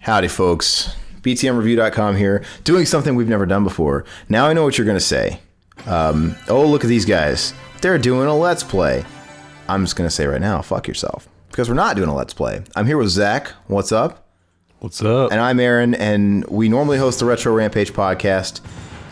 Howdy, folks. BTMreview.com here, doing something we've never done before. Now I know what you're going to say. Oh, look at these guys. They're doing a Let's Play. I'm just going to say right now, fuck yourself. Because we're not doing a Let's Play. I'm here with Zach. What's up? What's up? And I'm Aaron, and we normally host the Retro Rampage podcast.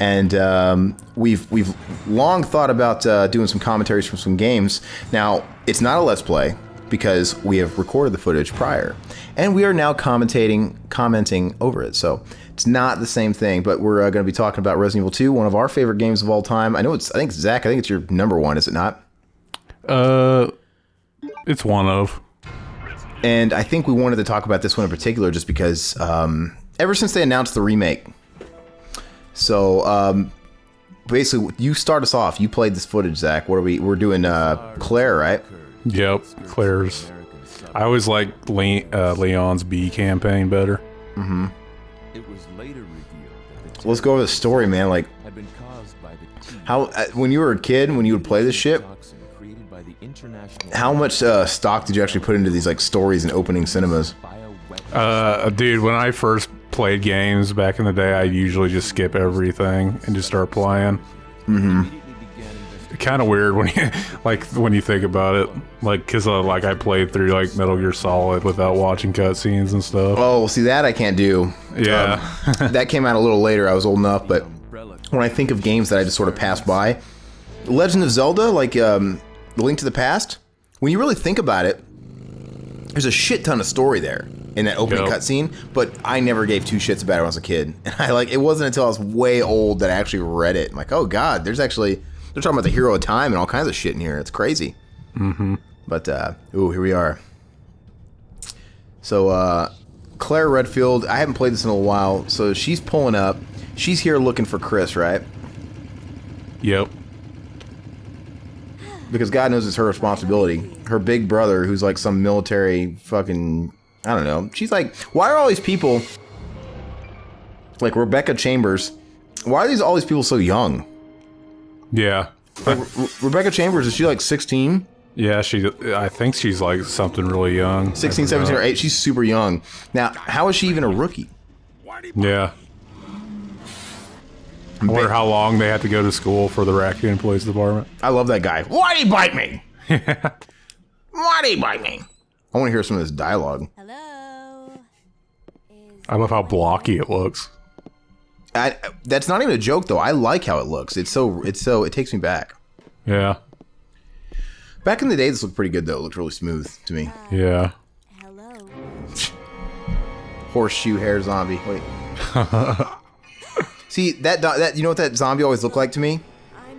And we've long thought about doing some commentaries from some games. Now, it's not a Let's Play, because we have recorded the footage prior. And we are now commenting over it. So it's not the same thing, but we're going to be talking about Resident Evil 2, one of our favorite games of all time. I think Zach, it's your number one, is it not? It's one of. And I think we wanted to talk about this one in particular just because ever since they announced the remake. So basically, you start us off. You played this footage, Zach. What are we're doing Claire, right? Yep, Claire's. I always like Leon's B campaign better. Mm-hmm. Let's go over the story, man. Like, how when you were a kid, when you would play this shit, how much stock did you actually put into these like stories and opening cinemas? Dude, when I first played games back in the day, I usually just skip everything and just start playing. Mm-hmm. Kind of weird when you think about it, like because I played through like Metal Gear Solid without watching cutscenes and stuff. Oh, see, that I can't do. Yeah. That came out a little later. I was old enough, but when I think of games that I just sort of pass by, Legend of Zelda, like The Link to the Past, when you really think about it, there's a shit ton of story there in that opening cutscene, but I never gave two shits about it when I was a kid. And it wasn't until I was way old that I actually read it. I'm like, oh god, they're talking about the hero of time and all kinds of shit in here. It's crazy. Mm-hmm. But, here we are. So, Claire Redfield, I haven't played this in a while, so she's pulling up. She's here looking for Chris, right? Yep. Because God knows it's her responsibility. Her big brother, who's like some military fucking, I don't know. She's like, why are all these people, like Rebecca Chambers, why are all these people so young? Yeah. Like, Rebecca Chambers, is she like 16? Yeah, I think she's like something really young. 16, 17, or 8. She's super young. Now, how is she even a rookie? Yeah. I wonder how long they had to go to school for the raccoon police department. I love that guy. Why'd he bite me? Why'd he bite me? I want to hear some of this dialogue. Hello. I love how blocky it looks. That's not even a joke, though. I like how it looks. It takes me back. Yeah. Back in the day, this looked pretty good, though. It looked really smooth to me. Yeah. Hello. Horseshoe hair zombie. Wait. See, that you know what that zombie always looked like to me?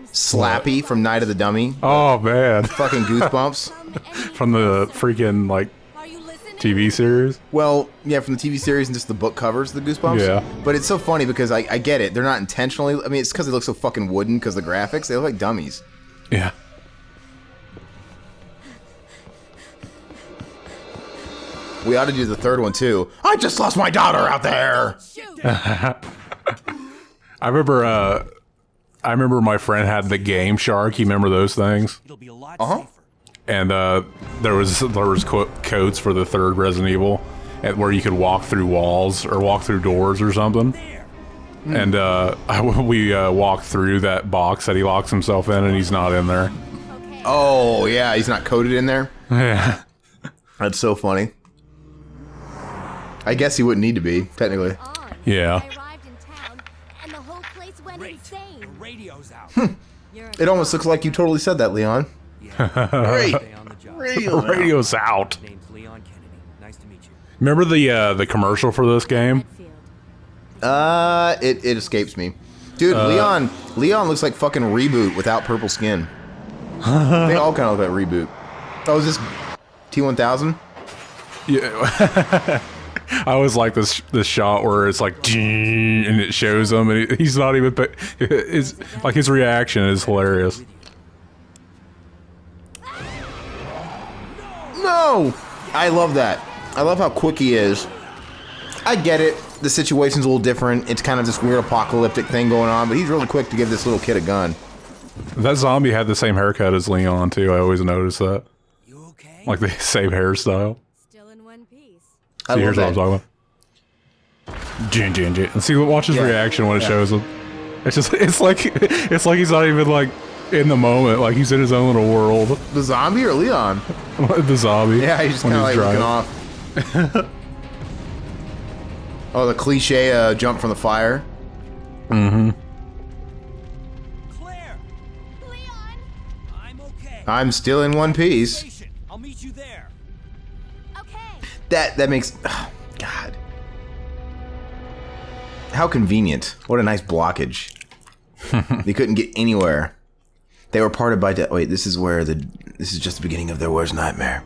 Slappy from Night of the Dummy. Oh, man. Fucking Goosebumps. From the freaking, TV series? Well, yeah, from the TV series and just the book covers, the Goosebumps. Yeah. But it's so funny because I get it. They're not intentionally... I mean, it's because they look so fucking wooden because of the graphics. They look like dummies. Yeah. We ought to do the third one, too. I just lost my daughter out there! I remember my friend had the Game Shark. You remember those things? Uh-huh. And there was codes for the third Resident Evil where you could walk through walls or walk through doors or something. And we walked through that box that he locks himself in, and he's not in there. Oh, yeah, he's not coded in there? Yeah. That's so funny. I guess he wouldn't need to be, technically. Yeah. It almost looks like you totally said that, Leon. Great. Radio's out. Remember the commercial for this game? It escapes me. Dude, Leon looks like fucking Reboot without purple skin. They all kind of look like Reboot. Oh, is this T-1000? Yeah. I always like this shot where it's like, and it shows him, and he's not even. His reaction is hilarious. No, I love that. I love how quick he is. I get it. The situation's a little different. It's kind of this weird apocalyptic thing going on, but he's really quick to give this little kid a gun. That zombie had the same haircut as Leon too. I always noticed that. You okay? Like the same hairstyle. Still in one piece. I love that. Jin, Jin, Jin. And see, watch his reaction when it shows him. It's like he's not even like in the moment. Like he's in his own little world. The zombie or Leon? The zombie. Yeah, he's just kind of like looking off. Oh, the cliche jump from the fire. Mm-hmm. Claire! Leon! I'm okay. I'm still in one piece. I'll meet you there. Okay. That makes... Oh, God. How convenient. What a nice blockage. They couldn't get anywhere. They were parted by... Wait, this is where the... This is just the beginning of their worst nightmare.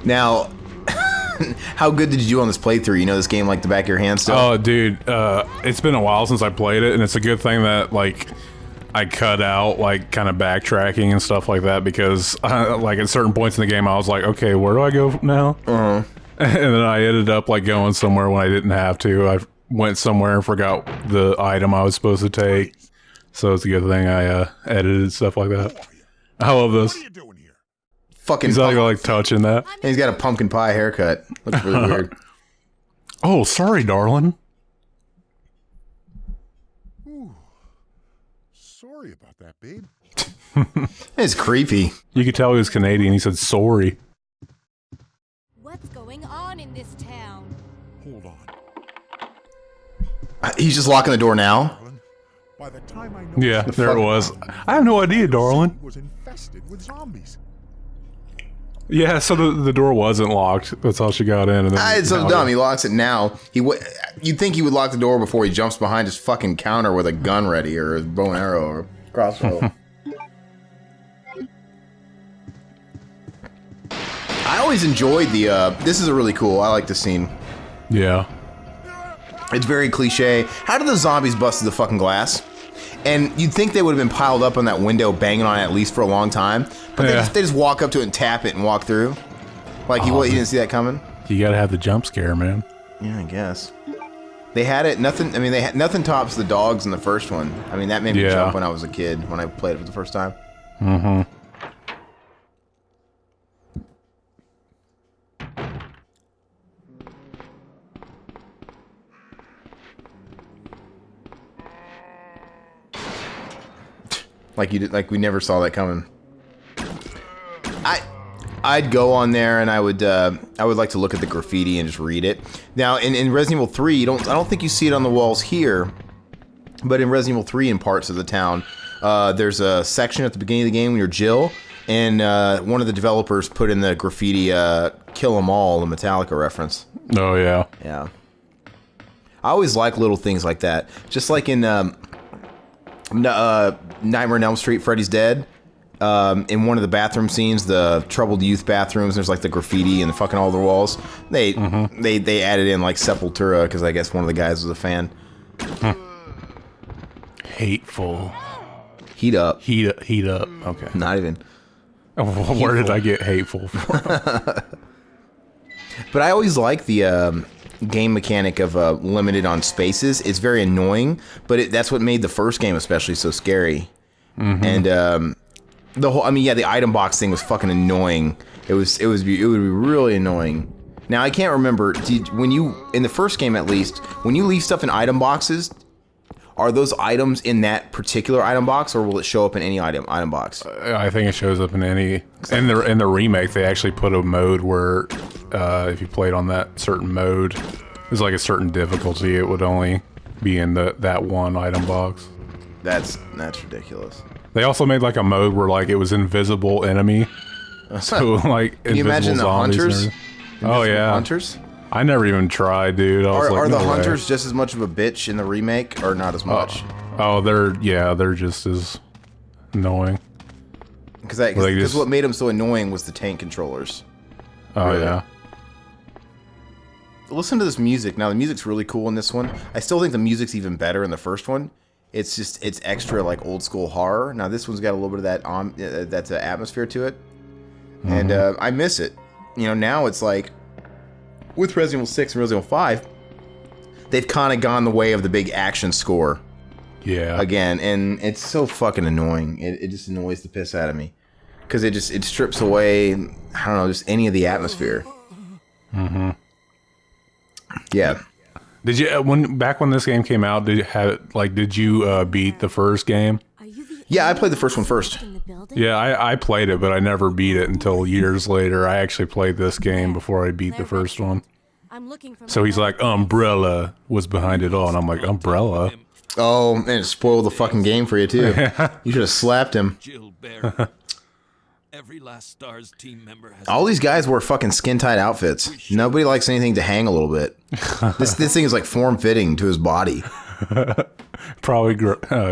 Now, how good did you do on this playthrough? You know this game like the back of your hand still? Oh, dude, it's been a while since I played it, and it's a good thing that, like, I cut out, like, kind of backtracking and stuff like that, because, like, at certain points in the game, I was like, okay, where do I go now? Uh-huh. And then I ended up, like, going somewhere when I didn't have to. I went somewhere and forgot the item I was supposed to take, so it's a good thing I edited stuff like that. I love this. What are you doing here? Fucking... He's not like touching that. And he's got a pumpkin pie haircut. Looks really weird. Oh, sorry, darling. Ooh. Sorry about that, babe. It's creepy. You could tell he was Canadian. He said sorry. What's going on in this town? Hold on, He's just locking the door now? darling. By the time I know Yeah, there it was. I have no idea, darling. was infested with zombies. Yeah, so the door wasn't locked. That's how she got in. And then, It's so dumb. He locks it now. You'd think he would lock the door before he jumps behind his fucking counter with a gun ready or a bow and arrow or crossbow. I always enjoyed the, this is a really cool, I like this scene. Yeah. It's very cliche. How did the zombies bust through the fucking glass? And you'd think they would have been piled up on that window, banging on it at least for a long time. But they just walk up to it and tap it and walk through. Like, he didn't see that coming? You gotta have the jump scare, man. Yeah, I guess. They had it, nothing, I mean, they had, nothing tops the dogs in the first one. I mean, that made me jump when I was a kid, when I played it for the first time. Mm-hmm. Like you did, like we never saw that coming. I'd go on there and I would like to look at the graffiti and just read it. Now in Resident Evil 3, I don't think you see it on the walls here, but in Resident Evil 3 in parts of the town, there's a section at the beginning of the game when you're Jill, and one of the developers put in the graffiti "Kill 'Em All," the Metallica reference. Oh yeah. Yeah. I always like little things like that. Just like in Nightmare on Elm Street, Freddy's Dead. In one of the bathroom scenes, the troubled youth bathrooms, there's like the graffiti and fucking all the walls. They added in like Sepultura because I guess one of the guys was a fan. Hateful. Heat up. Heat up. Okay. Not even. Where did I get hateful from? But I always like the game mechanic of limited on spaces. It's very annoying, but that's what made the first game especially so scary. And the whole, I mean, yeah, the item box thing was fucking annoying. It would be really annoying. Now I can't remember. When you in the first game at least, when you leave stuff in item boxes, are those items in that particular item box, or will it show up in any item box? I think it shows up in any. In the remake, they actually put a mode where if you played on that certain mode, there's like a certain difficulty. It would only be in that one item box. That's ridiculous. They also made like a mode where like it was invisible enemy. So like Can you imagine the hunters? Oh yeah, hunters. I never even tried, dude. Are the hunters just as much of a bitch in the remake, or not as much? Oh, they're just as annoying. Because what made them so annoying was the tank controllers. Oh really. Yeah. Listen to this music. Now the music's really cool in this one. I still think the music's even better in the first one. It's extra like old school horror. Now this one's got a little bit of that atmosphere to it, and I miss it. You know, now it's like with Resident Evil 6 and Resident Evil 5, they've kind of gone the way of the big action score. Yeah. Again, and it's so fucking annoying. It just annoys the piss out of me. because it strips away, I don't know, just any of the atmosphere. Mm-hmm. Yeah. Did you back when this game came out? Did you beat the first game? Yeah, I played the first one first. Yeah, I played it, but I never beat it until years later. I actually played this game before I beat the first one. So he's like, Umbrella was behind it all, and I'm like, Umbrella? Oh, and it spoiled the fucking game for you too. You should have slapped him. Jill Barry. Every last Stars team member has All these guys wear fucking skin-tight outfits. Nobody likes anything to hang a little bit. This thing is like form-fitting to his body. Probably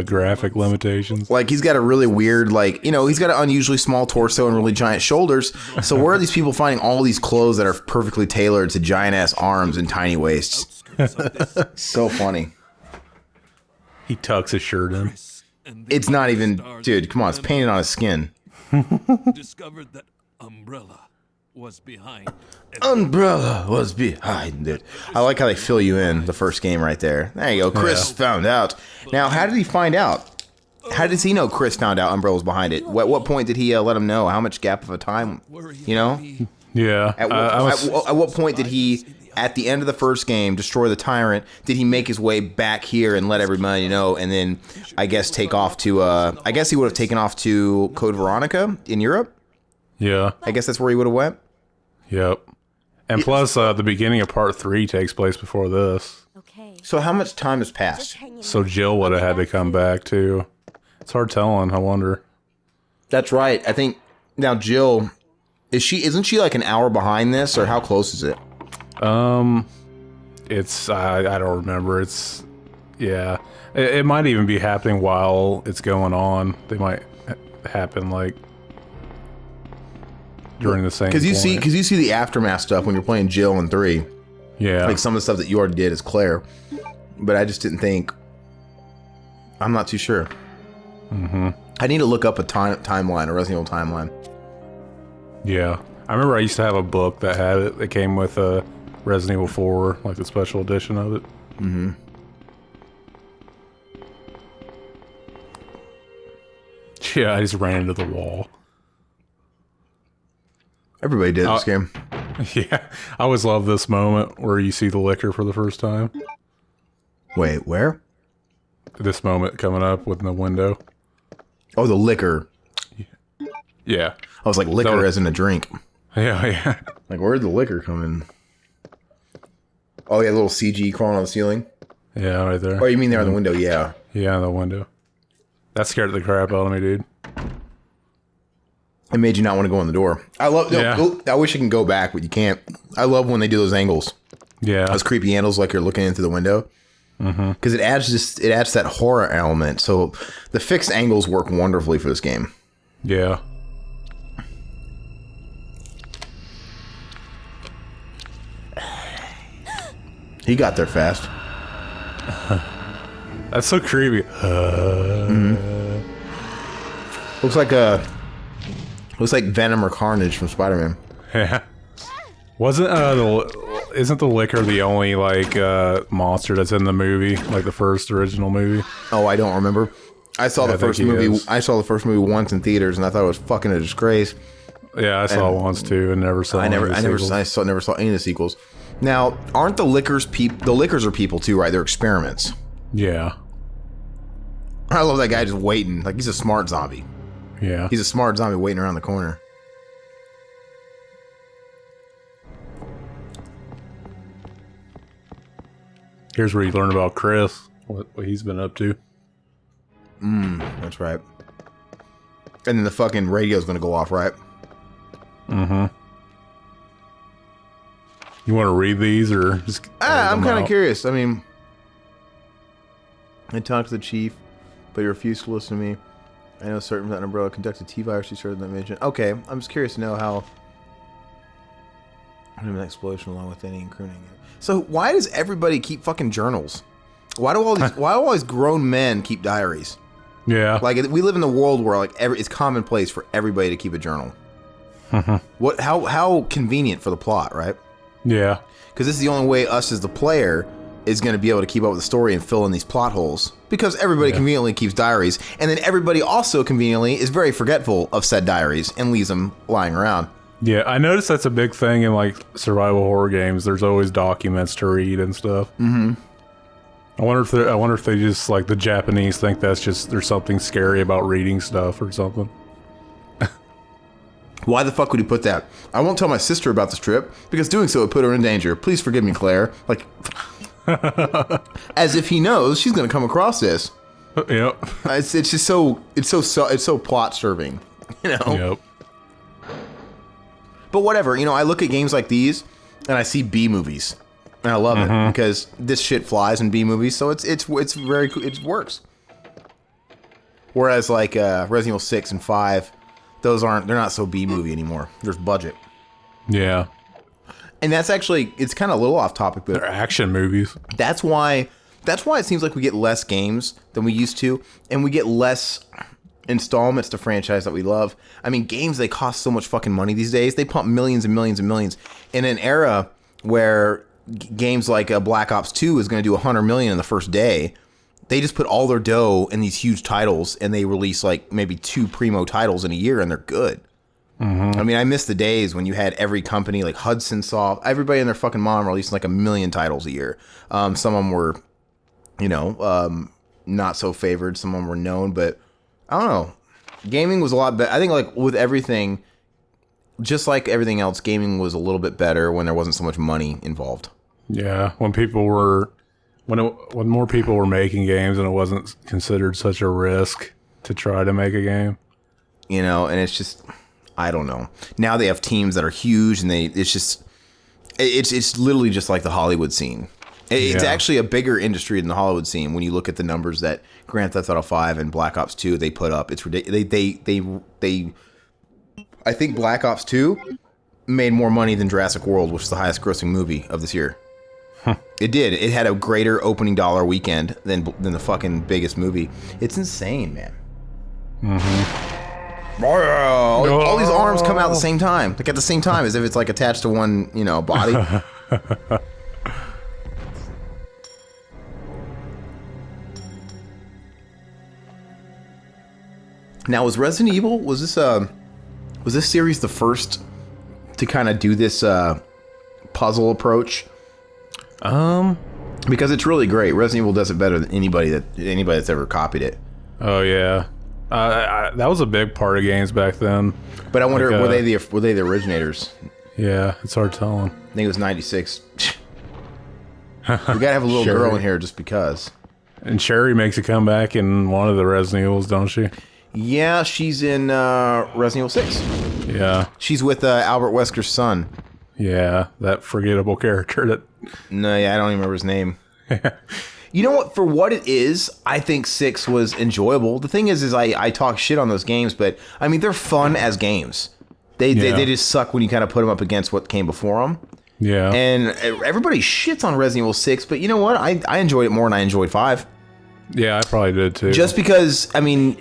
graphic limitations. Like, he's got a really weird, like, he's got an unusually small torso and really giant shoulders. So where are these people finding all these clothes that are perfectly tailored to giant-ass arms and tiny waists? So funny. He tucks his shirt in. It's not even... Dude, come on. It's painted on his skin. discovered that Umbrella was behind. Umbrella was behind it. I like how they fill you in the first game right there. There you go. Chris found out. Now, how did he find out? How does he know Chris found out Umbrella was behind it? What point did he let him know? How much gap of a time? Yeah. At what point did he, at the end of the first game, destroy the tyrant? Did he make his way back here and let everybody know? And then, I guess, take off to... I guess he would have taken off to Code Veronica in Europe? Yeah. I guess that's where he would have went? Yep. And plus, the beginning of part 3 takes place before this. Okay. So how much time has passed? So Jill would have had to come back, too. It's hard telling, I wonder. That's right. I think... Now, Jill... Isn't she like an hour behind this, or how close is it? It's... I don't remember. It's... Yeah. It might even be happening while it's going on. They might happen, like... during the same because you see the aftermath stuff when you're playing Jill in 3. Yeah. Like some of the stuff that you already did as Claire. But I just didn't think... I'm not too sure. Mm-hmm. I need to look up a timeline, a Resident Evil timeline. Yeah. I remember I used to have a book that had it. It came with a Resident Evil 4, like the special edition of it. Mm-hmm. Yeah, I just ran into the wall. Everybody did this game. Yeah. I always love this moment where you see the liquor for the first time. Wait, where? This moment coming up with the window. Oh, the liquor. Yeah. I was like, liquor as in a drink. Yeah. Like, where'd the liquor come in? Oh, yeah, little CG crawling on the ceiling? Yeah, right there. Oh, you mean there on the window? Yeah. Yeah, on the window. That scared the crap out of me, dude. It made you not want to go in the door. I love... I wish you can go back, but you can't. I love when they do those angles. Yeah. Those creepy angles like you're looking into the window. Because it adds that horror element. So the fixed angles work wonderfully for this game. Yeah. He got there fast. That's so creepy. Looks like Venom or Carnage from Spider-Man. Yeah. Isn't the liquor the only monster that's in the movie, like the first original movie? Oh, I don't remember. I saw the first movie. I saw the first movie once in theaters, and I thought it was fucking a disgrace. Yeah, I saw it once too, and never saw. Never saw any of the sequels. Now, aren't the liquors people? The liquors are people too, right? They're experiments. Yeah. I love that guy just waiting. Like, he's a smart zombie. Yeah. He's a smart zombie waiting around the corner. Here's where you learn about Chris, what he's been up to. That's right. And then the fucking radio's gonna go off, right? Mm-hmm. You want to read these, or just... I'm kind of curious. I mean, I talked to the chief, but he refused to listen to me. I know certain that Umbrella conducted T-virus research that mission. Okay, I'm just curious to know how... an explosion along with any crooning. So why does everybody keep fucking journals? Why do all these grown men keep diaries? Yeah. Like, we live in a world where it's commonplace for everybody to keep a journal. How convenient for the plot, right? Yeah. Because this is the only way us as the player is going to be able to keep up with the story and fill in these plot holes because everybody conveniently keeps diaries, and then everybody also conveniently is very forgetful of said diaries and leaves them lying around. Yeah, I noticed that's a big thing in like survival horror games. There's always documents to read and stuff. Mm-hmm. I wonder if they just like the Japanese think that's just there's something scary about reading stuff or something. Why the fuck would he put that? I won't tell my sister about this trip because doing so would put her in danger. Please forgive me, Claire. Like, as if he knows she's going to come across this. Yep. It's just so plot serving, you know. Yep. But whatever, I look at games like these and I see B movies, and I love it because this shit flies in B movies. So it's very cool. It works. Whereas like Resident Evil 6 and 5. They're not so B-movie anymore. There's budget. Yeah. And that's actually, it's kind of a little off topic, but they're action movies. That's why it seems like we get less games than we used to, and we get less installments to franchise that we love. I mean, games, they cost so much fucking money these days. They pump millions and millions and millions. In an era where games like Black Ops 2 is going to do $100 million in the first day, they just put all their dough in these huge titles, and they release like maybe 2 primo titles in a year, and they're good. I mean, I miss the days when you had every company like Hudson Soft, everybody and their fucking mom releasing like 1 million titles a year. Some of them were, not so favored. Some of them were known, but I don't know. Gaming was a lot better. I think like with everything, just like everything else, gaming was a little bit better when there wasn't so much money involved. Yeah, when more people were making games and it wasn't considered such a risk to try to make a game. And it's just, I don't know. Now they have teams that are huge, and it's literally just like the Hollywood scene. It's actually a bigger industry than the Hollywood scene when you look at the numbers that Grand Theft Auto 5 and Black Ops 2 they put up. It's ridiculous. I think Black Ops 2 made more money than Jurassic World, which is the highest grossing movie of this year. It did. It had a greater opening dollar weekend than the fucking biggest movie. It's insane, man. All these arms come out at the same time. Like at the same time, as if it's like attached to one, body. Now, was Resident Evil, was this series the first to kind of do this puzzle approach? Because it's really great. Resident Evil does it better than anybody that's ever copied it. Oh yeah, that was a big part of games back then. But I wonder, were they the originators? Yeah, it's hard telling. I think it was 96. We gotta have a little girl in here just because. And Sherry makes a comeback in one of the Resident Evils, don't she? Yeah, she's in Resident Evil 6. Yeah. She's with Albert Wesker's son. Yeah, that forgettable character that... No, yeah, I don't even remember his name. You know what? For what it is, I think 6 was enjoyable. The thing is I talk shit on those games, but, I mean, they're fun as games. They just suck when you kind of put them up against what came before them. Yeah. And everybody shits on Resident Evil 6, but you know what? I enjoyed it more than I enjoyed 5. Yeah, I probably did too. Just because, I mean...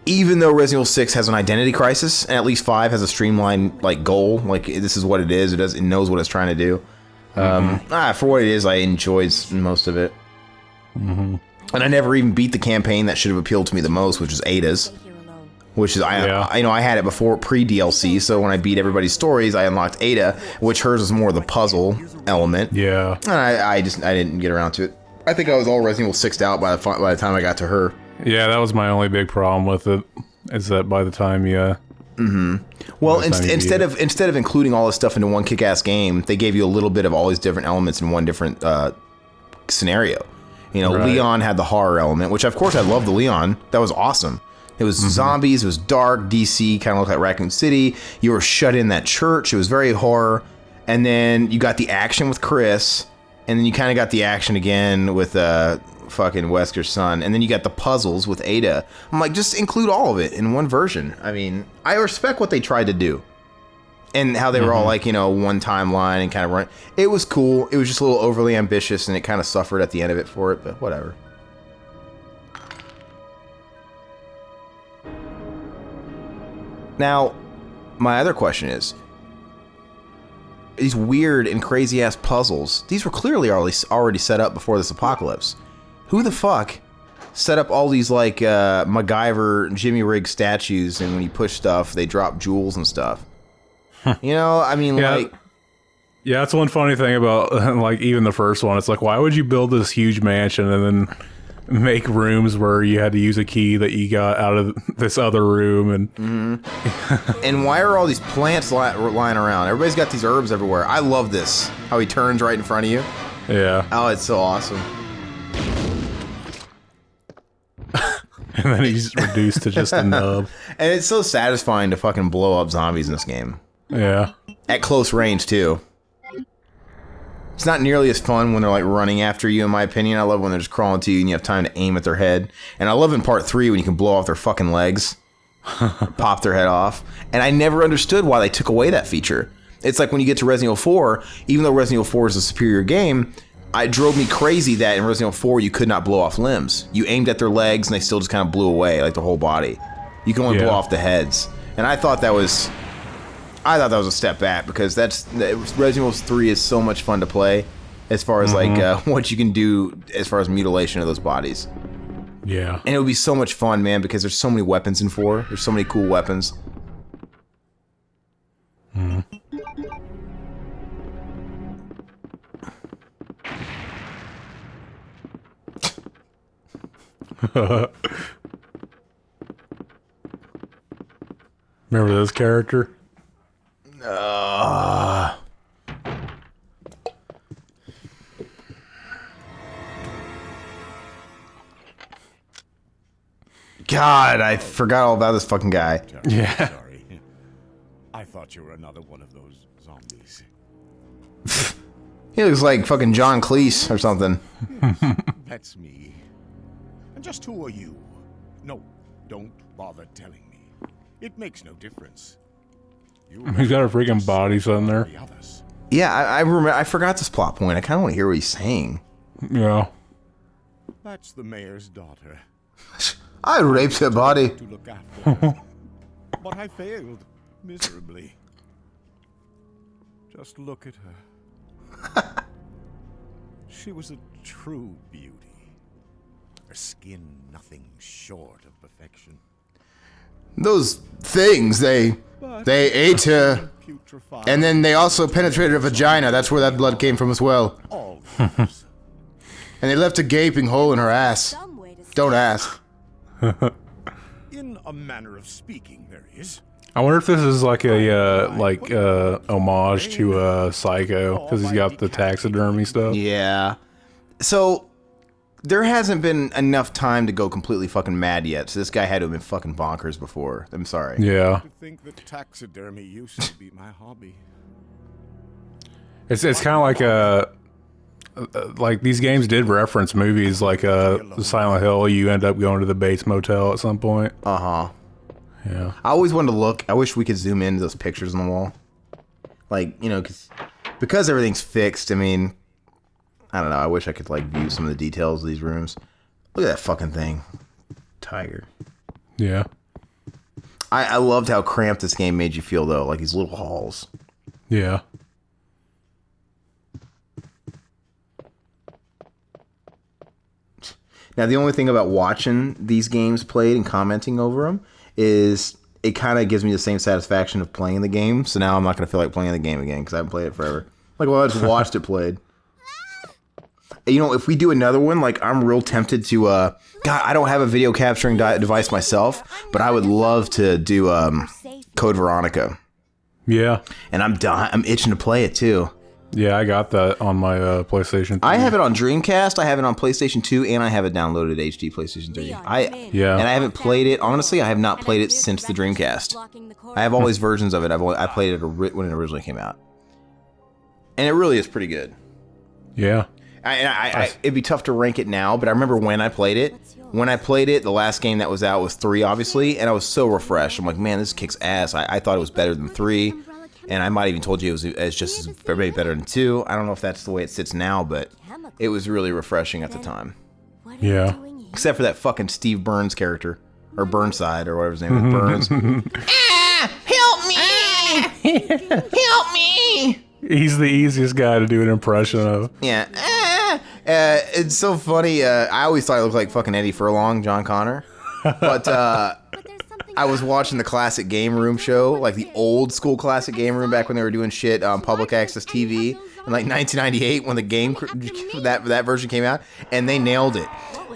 Even though Resident Evil 6 has an identity crisis, and at least 5 has a streamlined like goal, like this is what it is. It knows what it's trying to do. For what it is, I enjoyed most of it. And I never even beat the campaign that should have appealed to me the most, which is Ada's. Which is I had it before pre-DLC, so when I beat everybody's stories, I unlocked Ada, which hers is more the puzzle element. Yeah. And I didn't get around to it. I think I was all Resident Evil 6'd out by the time I got to her. Yeah, that was my only big problem with it, is that by the time you... Well, instead of including all this stuff into one kick-ass game, they gave you a little bit of all these different elements in one different scenario. Right. Leon had the horror element, which of course I love the Leon. That was awesome. It was zombies, it was dark, DC, kind of looked like Raccoon City. You were shut in that church, it was very horror. And then you got the action with Chris, and then you kind of got the action again with... fucking Wesker's son, and then you got the puzzles with Ada. I'm like, just include all of it in one version. I mean, I respect what they tried to do and how they were all like, one timeline and kind of run. It was cool. It was just a little overly ambitious, and it kind of suffered at the end of it for it, but whatever. Now, my other question is these weird and crazy ass puzzles. These were clearly already set up before this apocalypse. Who the fuck set up all these like MacGyver Jimmy Rig statues, and when you push stuff, they drop jewels and stuff? You know, I mean, like. Yeah, that's one funny thing about like even the first one. It's like, why would you build this huge mansion and then make rooms where you had to use a key that you got out of this other room? And And why are all these plants lying around? Everybody's got these herbs everywhere. I love this. How he turns right in front of you. yeah, Oh, it's so awesome. and then he's reduced to just a nub. And it's so satisfying to fucking blow up zombies in this game. Yeah, At close range, too. It's not nearly as fun when they're like running after you, in my opinion. I love when they're just crawling to you and you have time to aim at their head. And I love in part 3 when you can blow off their fucking legs. Pop their head off. And I never understood why they took away that feature. It's like when you get to Resident Evil 4, even though Resident Evil 4 is a superior game, it drove me crazy that in Resident Evil 4 you could not blow off limbs. You aimed at their legs and they still just kind of blew away, like the whole body. You can only blow off the heads. And I thought that was a step back, because Resident Evil 3 is so much fun to play as far as like what you can do as far as mutilation of those bodies. yeah. And it would be so much fun, man, because there's so many weapons in 4. There's so many cool weapons. Remember this character? God, I forgot all about this fucking guy. Yeah. Sorry. I thought you were another one of those zombies. He looks like fucking John Cleese or something. That's me. And just who are you? No, don't bother telling me. It makes no difference. He's got a freaking body on there. The others. Yeah, I remember. I forgot this plot point. I kind of want to hear what he's saying. Yeah. That's the mayor's daughter. I raped her body. To look after her. But I failed miserably. Just look at her. She was a true beauty. Her skin nothing short of perfection. Those things, they ate her, Putrefied. and then they also penetrated her vagina. That's where that blood came from as well. All those. And they left a gaping hole in her ass. Some way to Don't ask. In a manner of speaking, there is. I wonder if this is like a homage to Psycho, because he's got the taxidermy stuff. Yeah. So there hasn't been enough time to go completely fucking mad yet. So this guy had to have been fucking bonkers before. I'm sorry. Yeah. To think that taxidermy used to be my hobby. It's kind of like like these games did reference movies like Silent Hill. You end up going to the Bates Motel at some point. Uh-huh. Yeah. I always wanted to look. I wish we could zoom into those pictures on the wall. Like, you know, because everything's fixed, I mean, I don't know. I wish I could, like, view some of the details of these rooms. Look at that fucking thing. Tiger. Yeah. I loved how cramped this game made you feel, though. Like, these little halls. Yeah. Now, the only thing about watching these games played and commenting over them is it kind of gives me the same satisfaction of playing the game. So now I'm not going to feel like playing the game again because I haven't played it forever. Like, well, I just watched it played. You know, if we do another one, like, I'm real tempted to, God, I don't have a video capturing device myself, but I would love to do Code Veronica. Yeah. And I'm itching to play it, too. Yeah, I got that on my PlayStation 3. I have it on Dreamcast, I have it on PlayStation 2, and I have it downloaded HD PlayStation 3. Yeah. And I haven't played it, honestly, I have not played it since the Dreamcast. I have all these versions of it. I played it when it originally came out. And it really is pretty good. Yeah. It'd be tough to rank it now, but I remember when I played it. When I played it, the last game that was out was 3, obviously, and I was so refreshed. I'm like, man, this kicks ass. I thought it was better than 3. And I might even told you it was just as maybe better than 2. I don't know if that's the way it sits now, but it was really refreshing at the time. Yeah. Except for that fucking Steve Burns character. Or Burnside, or whatever his name is. Burns. Help me! Help me! He's the easiest guy to do an impression of. Yeah. It's so funny. I always thought he looked like fucking Eddie Furlong, John Connor. But I was watching the classic game room show, like the old school classic game room back when they were doing shit on public access TV in like 1998 when the game that version came out, and they nailed it.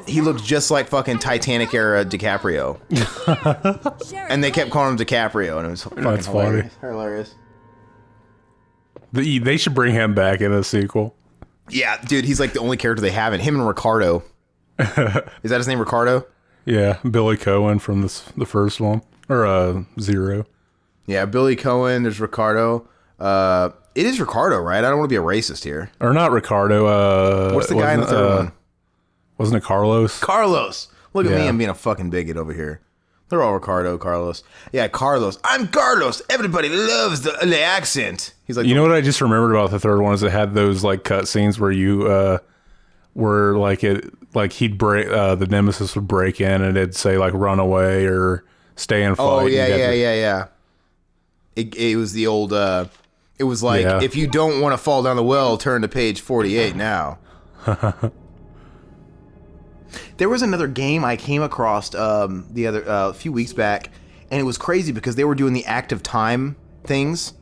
He looked just like fucking Titanic era DiCaprio. And they kept calling him DiCaprio, and it was fucking hilarious. Hilarious. They should bring him back in a sequel. Yeah, dude, he's like the only character they have in him and Ricardo. Is that his name, Ricardo? Yeah, Billy Cohen from the first one. Or Zero. Yeah, Billy Cohen, there's Ricardo. It is Ricardo, right? I don't want to be a racist here. Or not Ricardo. What's the guy in the third one? Wasn't it Carlos? Carlos! Look at me, I'm being a fucking bigot over here. They're all Ricardo, Carlos. Yeah, Carlos. I'm Carlos. Everybody loves the accent. He's like, you know what I just remembered about the third one is it had those like cut scenes where you where he'd break the nemesis would break in and it'd say like run away or stay and fight. Oh yeah. It was the old. It was like if you don't want to fall down the well, turn to page 48 now. There was another game I came across a few weeks back, and it was crazy because they were doing the active time things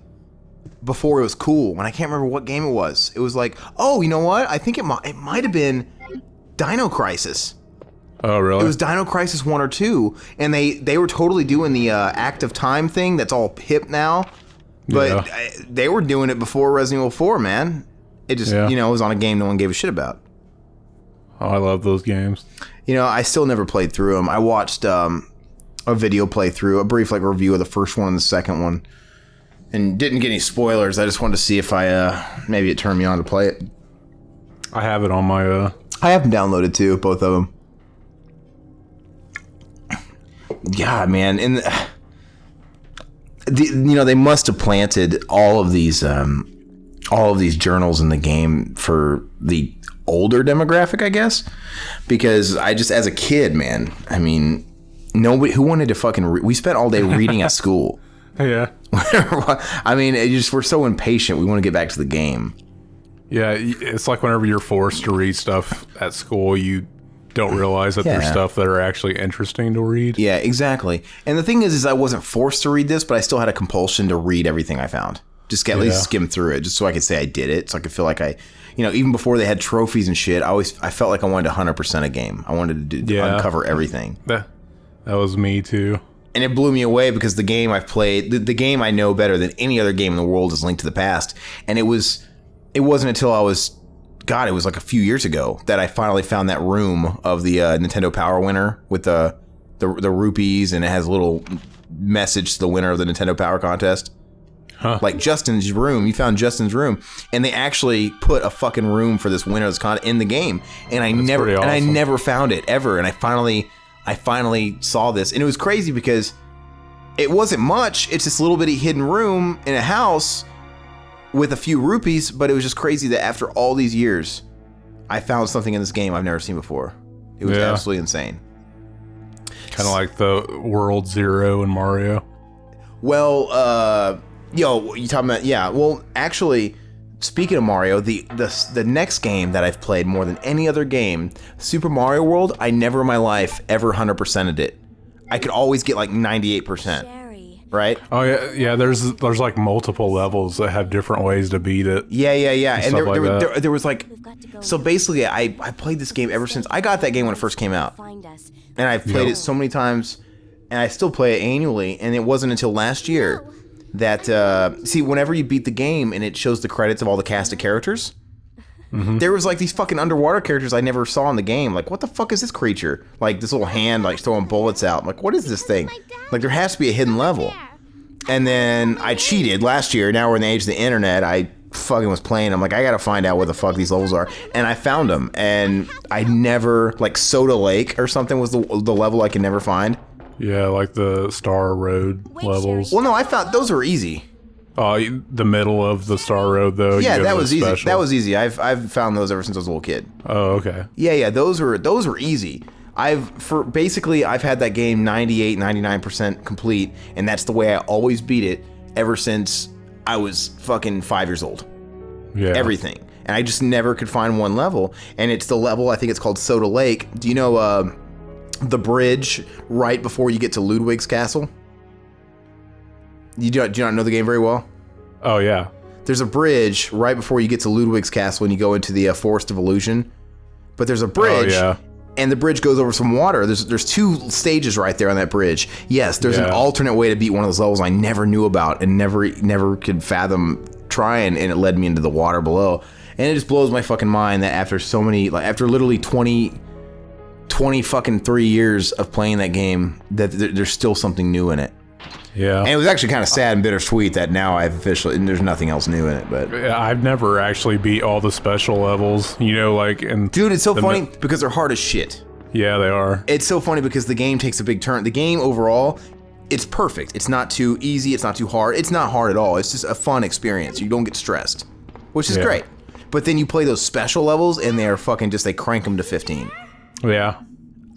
before it was cool, and I can't remember what game it was. It was like, oh, you know what? I think it might have been Dino Crisis. Oh, really? It was Dino Crisis 1 or 2, and they were totally doing the active time thing that's all hip now, but they were doing it before Resident Evil 4, man. It just, it was on a game no one gave a shit about. Oh, I love those games. You know, I still never played through them. I watched a video playthrough, a brief like review of the first one and the second one, and didn't get any spoilers. I just wanted to see if maybe it turned me on to play it. I have it on my. I have them downloaded too, both of them. God, man, and they must have planted all of these journals in the game for the older demographic, I guess, because I just, as a kid, man, I mean, nobody who wanted to fucking we spent all day reading at school. Yeah. I mean, we're so impatient. We want to get back to the game. Yeah, it's like whenever you're forced to read stuff at school, you don't realize that there's stuff that are actually interesting to read. Yeah, exactly. And the thing is I wasn't forced to read this, but I still had a compulsion to read everything I found. Just at least skim through it, just so I could say I did it, so I could feel like even before they had trophies and shit, I felt like I wanted to 100% a game. I wanted to uncover everything. That was me too. And it blew me away because the game I've played, the game I know better than any other game in the world is Link to the Past. And it wasn't until it was like a few years ago that I finally found that room of the Nintendo Power winner with the rupees, and it has a little message to the winner of the Nintendo Power contest. Huh. Like Justin's room, you found Justin's room, and they actually put a fucking room for this winner of this contest in the game, and I never found it ever, and I finally saw this, and it was crazy because it wasn't much. It's this little bitty hidden room in a house with a few rupees, but it was just crazy that after all these years, I found something in this game I've never seen before. It was absolutely insane. Kind of like the World Zero in Mario. Well, you talking about, well, actually, speaking of Mario, the next game that I've played more than any other game, Super Mario World, I never in my life ever 100%ed it. I could always get like 98%. Right? Oh yeah. There's like multiple levels that have different ways to beat it. Yeah. And there was like, so basically, I played this game ever since I got that game when it first came out, and I've played it so many times, and I still play it annually. And it wasn't until last year that whenever you beat the game and it shows the credits of all the cast of characters, there was like these fucking underwater characters I never saw in the game. Like, what the fuck is this creature? Like this little hand like throwing bullets out. I'm like, what is this thing? Like, there has to be a hidden level. And then I cheated last year. Now we're in the age of the internet. I fucking was playing. I'm like, I gotta find out what the fuck these levels are. And I found them. And I never, like Soda Lake or something was the level I could never find. Yeah, like the Star Road levels. Well, no, I found those were easy. The middle of the Star Road, though. Yeah, that was easy. That was easy. I've found those ever since I was a little kid. Oh, okay. Yeah, those were easy. I've had that game 98, 99% complete, and that's the way I always beat it ever since I was fucking 5 years old. Yeah. Everything. And I just never could find one level. And it's the level, I think it's called Soda Lake. Do you know the bridge right before you get to Ludwig's castle? Do you not know the game very well? Oh, yeah. There's a bridge right before you get to Ludwig's castle and you go into the Forest of Illusion. But there's a bridge. Oh, yeah. And the bridge goes over some water. There's 2 stages right there on that bridge. Yes, there's an alternate way to beat one of those levels I never knew about and never could fathom trying, and it led me into the water below. And it just blows my fucking mind that after so many, like after literally 20 fucking 3 years of playing that game, that there's still something new in it. Yeah. And it was actually kind of sad and bittersweet that now I've officially, and there's nothing else new in it, but I've never actually beat all the special levels, you know, like, and dude, it's so funny because they're hard as shit. Yeah, they are. It's so funny because the game takes a big turn. The game overall, it's perfect. It's not too easy. It's not too hard. It's not hard at all. It's just a fun experience. You don't get stressed, which is great. But then you play those special levels and they're fucking just, they crank them to 15. Yeah.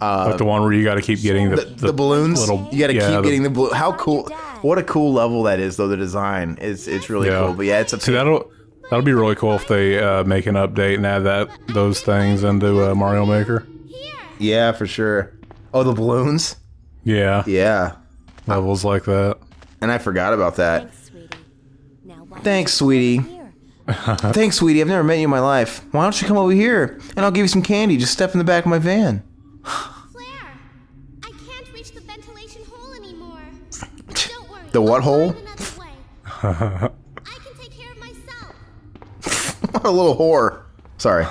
Like the one where you got to keep getting the balloons. Little, you got to keep getting the balloon. How cool! What a cool level that is, though. The design is really cool. But yeah, it's a. See, that'll be really cool if they make an update and add those things into Mario Maker. Yeah, for sure. Oh, the balloons. Yeah. Yeah. Levels like that. And I forgot about that. Thanks, sweetie. Now, Thanks, sweetie. Thanks, sweetie. I've never met you in my life. Why don't you come over here and I'll give you some candy? Just step in the back of my van. Claire, I can't reach the ventilation hole anymore. Don't worry. The what hole? I can take care of myself. What a little whore. Sorry.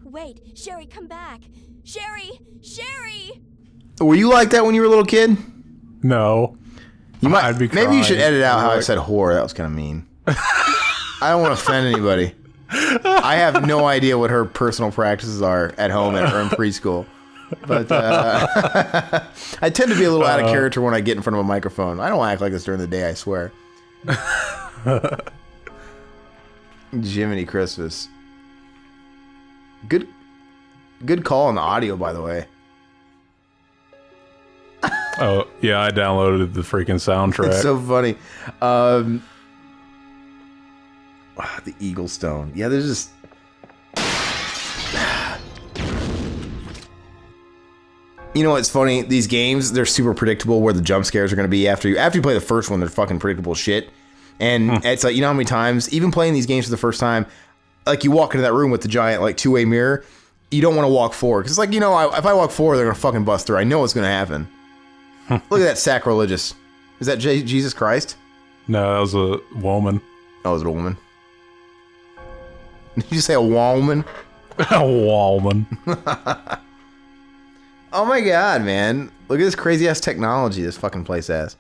Wait, Sherry, come back. Sherry! Sherry! Were you like that when you were a little kid? No. You might. I'd be Maybe you should crying. edit out how I said whore. That was kind of mean. I don't want to offend anybody. I have no idea what her personal practices are at home or in preschool. But I tend to be a little out of character when I get in front of a microphone. I don't act like this during the day, I swear. Jiminy Christmas. Good call on the audio, by the way. Oh, yeah, I downloaded the freaking soundtrack. It's so funny. The Eagle Stone. Yeah, there's just... You know what's funny? These games, they're super predictable where the jump scares are going to be after you play the first one. They're fucking predictable shit. And it's like, you know how many times, even playing these games for the first time, like you walk into that room with the giant like two-way mirror, you don't want to walk forward. Because it's like, you know, if I walk forward, they're going to fucking bust through. I know what's going to happen. Look at that sacrilegious. Is that Jesus Christ? No, that was a woman. Oh, is it a woman? Did you say a woman? A woman. Oh my god, man. Look at this crazy ass technology this fucking place has.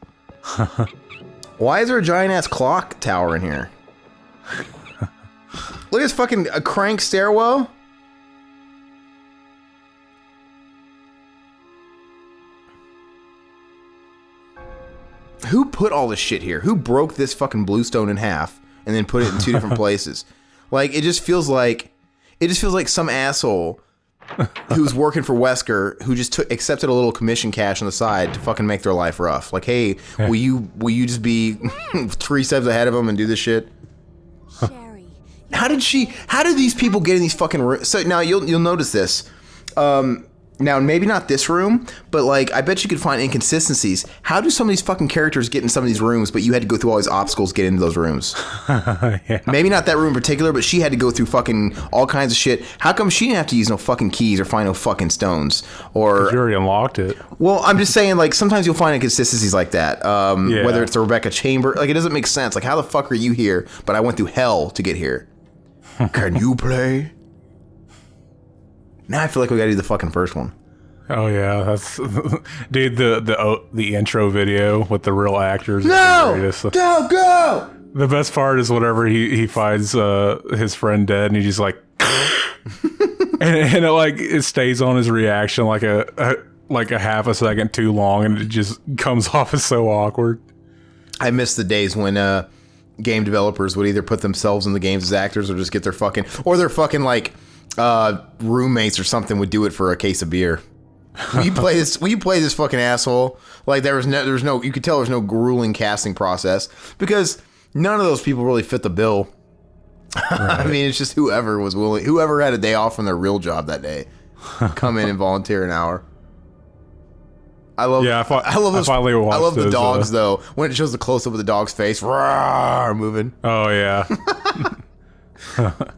Why is there a giant ass clock tower in here? Look at this fucking a crank stairwell. Who put all this shit here? Who broke this fucking bluestone in half and then put it in two different places? Like it just feels like some asshole who's working for Wesker who just accepted a little commission cash on the side to fucking make their life rough. Like, hey, will you just be 3 steps ahead of them and do this shit? Sherry. How did these people get in these fucking rooms? So now you'll notice this. Now maybe not this room, but like I bet you could find inconsistencies. How do some of these fucking characters get in some of these rooms, but you had to go through all these obstacles to get into those rooms? Yeah. Maybe not that room in particular, but she had to go through fucking all kinds of shit. How come she didn't have to use no fucking keys or find no fucking stones? Or You already unlocked it. well, I'm just saying, like sometimes you'll find inconsistencies like that. Yeah. Whether it's the Rebecca Chamber, like it doesn't make sense. Like how the fuck are you here? But I went through hell to get here. Can you play? Now I feel like we gotta do the fucking first one. Oh yeah, that's dude. The intro video with the real actors. is the No, greatest. don't go. The best part is whenever he finds his friend dead, and he just like, and it stays on his reaction like a half a second too long, and it just comes off as so awkward. I miss the days when game developers would either put themselves in the games as actors or just get their fucking like roommates or something would do it for a case of beer. Will you play this fucking asshole? Like there was no you could tell there was no grueling casting process because none of those people really fit the bill. I mean, it's just whoever was willing, whoever had a day off from their real job that day, come in and volunteer an hour. I love the dogs though. When it shows the close up of the dog's face, rawr, moving. Oh yeah.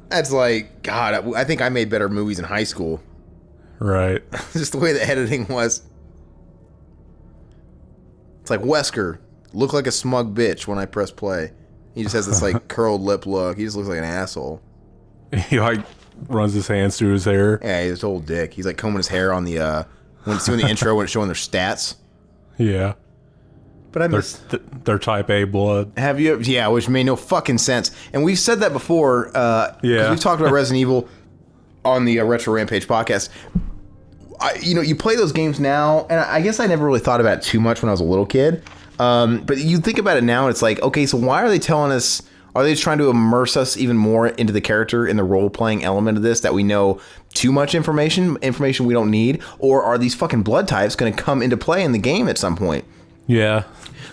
That's like, God, I think I made better movies in high school. Right. Just the way the editing was. It's like Wesker, look like a smug bitch when I press play. He just has this like curled lip look. He just looks like an asshole. He like runs his hands through his hair. Yeah, he's a total dick. He's like combing his hair on the when it's doing the intro when it's showing their stats. Yeah. But I mean, they're type A blood. have you? Yeah, which made no fucking sense. And we've said that before. Yeah, we've talked about Resident Evil on the Retro Rampage podcast. You play those games now, and I guess I never really thought about it too much when I was a little kid. But you think about it now, and it's like, okay, so why are they telling us? Are they just trying to immerse us even more into the character in the role-playing element of this, that we know too much information we don't need? Or are these fucking blood types going to come into play in the game at some point? Yeah.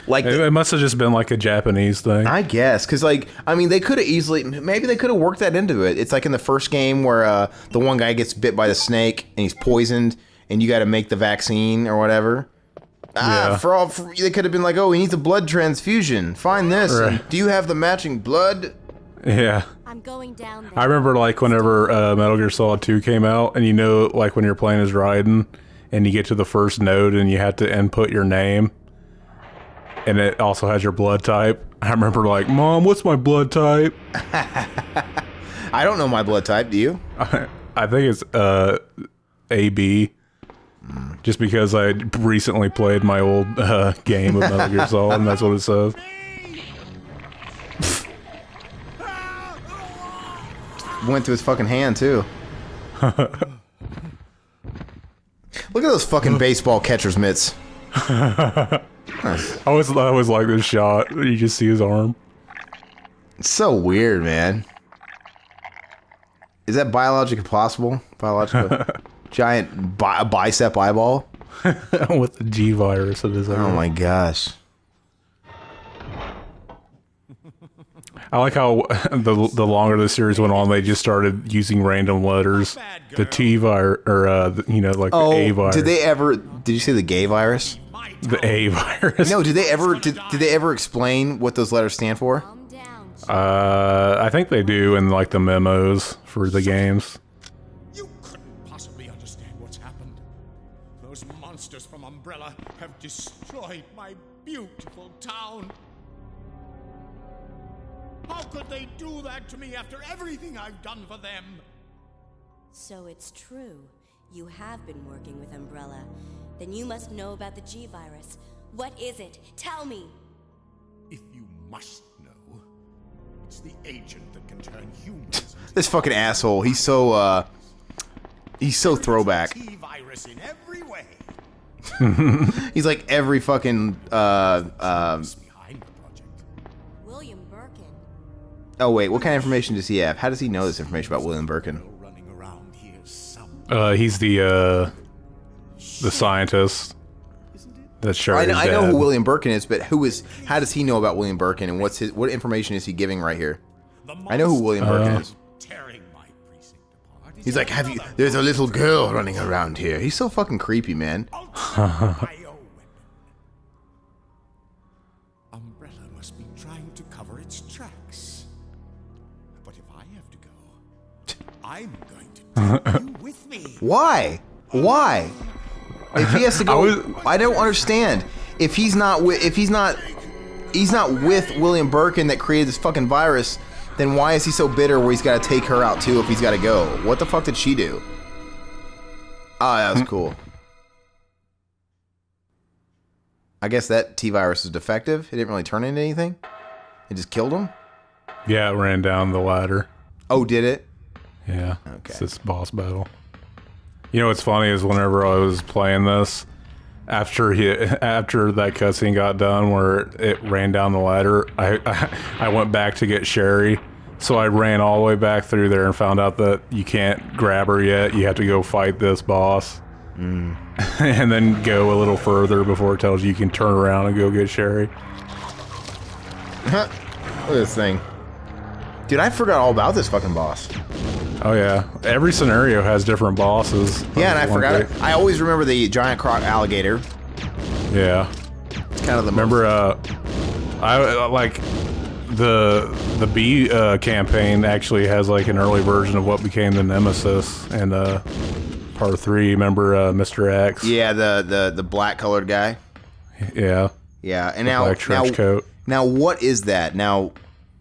Like it must have just been like a Japanese thing. I guess, because they could have easily, maybe they could have worked that into it. It's like in the first game where the one guy gets bit by the snake and he's poisoned, and you got to make the vaccine or whatever. Yeah. They could have been like, oh, he needs a blood transfusion. Find this. Right. Do you have the matching blood? Yeah. I'm going down there. I remember like whenever Metal Gear Solid 2 came out, and like when you're playing as Raiden, and you get to the first node and you have to input your name, and it also has your blood type. I remember like, Mom, what's my blood type? I don't know my blood type. Do you? I think it's AB. Just because I recently played my old game of Metal Gear Solid, and that's what it says. Went through his fucking hand, too. Look at those fucking baseball catcher's mitts. I always like this shot. You just see his arm. It's so weird, man. Is that biologically possible? Biological? Giant bicep eyeball? With the G virus in his arm. Oh my gosh. I like how the longer the series went on, they just started using random letters. The T virus, or the A virus. Did you say the gay virus? The A virus. No, did they ever explain what those letters stand for? Calm down. I think they do in like the memos for the games. You couldn't possibly understand what's happened. Those monsters from Umbrella have destroyed my beautiful town. How could they do that to me after everything I've done for them? So it's true. You have been working with Umbrella. Then you must know about the G virus. What is it? Tell me. If you must know, it's the agent that can turn humans. This fucking asshole. He's so throwback. T-virus in every way. He's like every fucking Behind the project. William Birkin. Oh wait, what kind of information does he have? How does he know this information about William Birkin? Running around here somewhere. He's the scientist. That's sure. I know who William Birkin is, but how does he know about William Birkin, and what information is he giving right here? I know who William Birkin is. Tearing my precinct apart. He's like, there's a little girl running around here. He's so fucking creepy, man. Bioweapon. Umbrella must be trying to cover its tracks. But if I have to go, I'm going to take you with me. Why? If he has to go, I don't understand. If he's not with William Birkin that created this fucking virus, then why is he so bitter where he's got to take her out too if he's got to go? What the fuck did she do? Oh, that was cool. I guess that T-virus is defective. It didn't really turn into anything. It just killed him? Yeah, it ran down the ladder. Oh, did it? Yeah. Okay. It's this boss battle. You know what's funny is whenever I was playing this, after that cutscene got done where it ran down the ladder, I went back to get Sherry. So I ran all the way back through there and found out that you can't grab her yet. You have to go fight this boss. And then go a little further before it tells you can turn around and go get Sherry. Look at this thing. Dude, I forgot all about this fucking boss. Oh yeah, every scenario has different bosses. Yeah, and I forgot it. I always remember the giant croc alligator. Yeah. It's kind of the Remember, I like the B campaign actually has like an early version of what became the Nemesis and part 3. Remember Mr. X? Yeah, the black colored guy. Yeah. Yeah, and Black trench coat. Now, what is that? Now,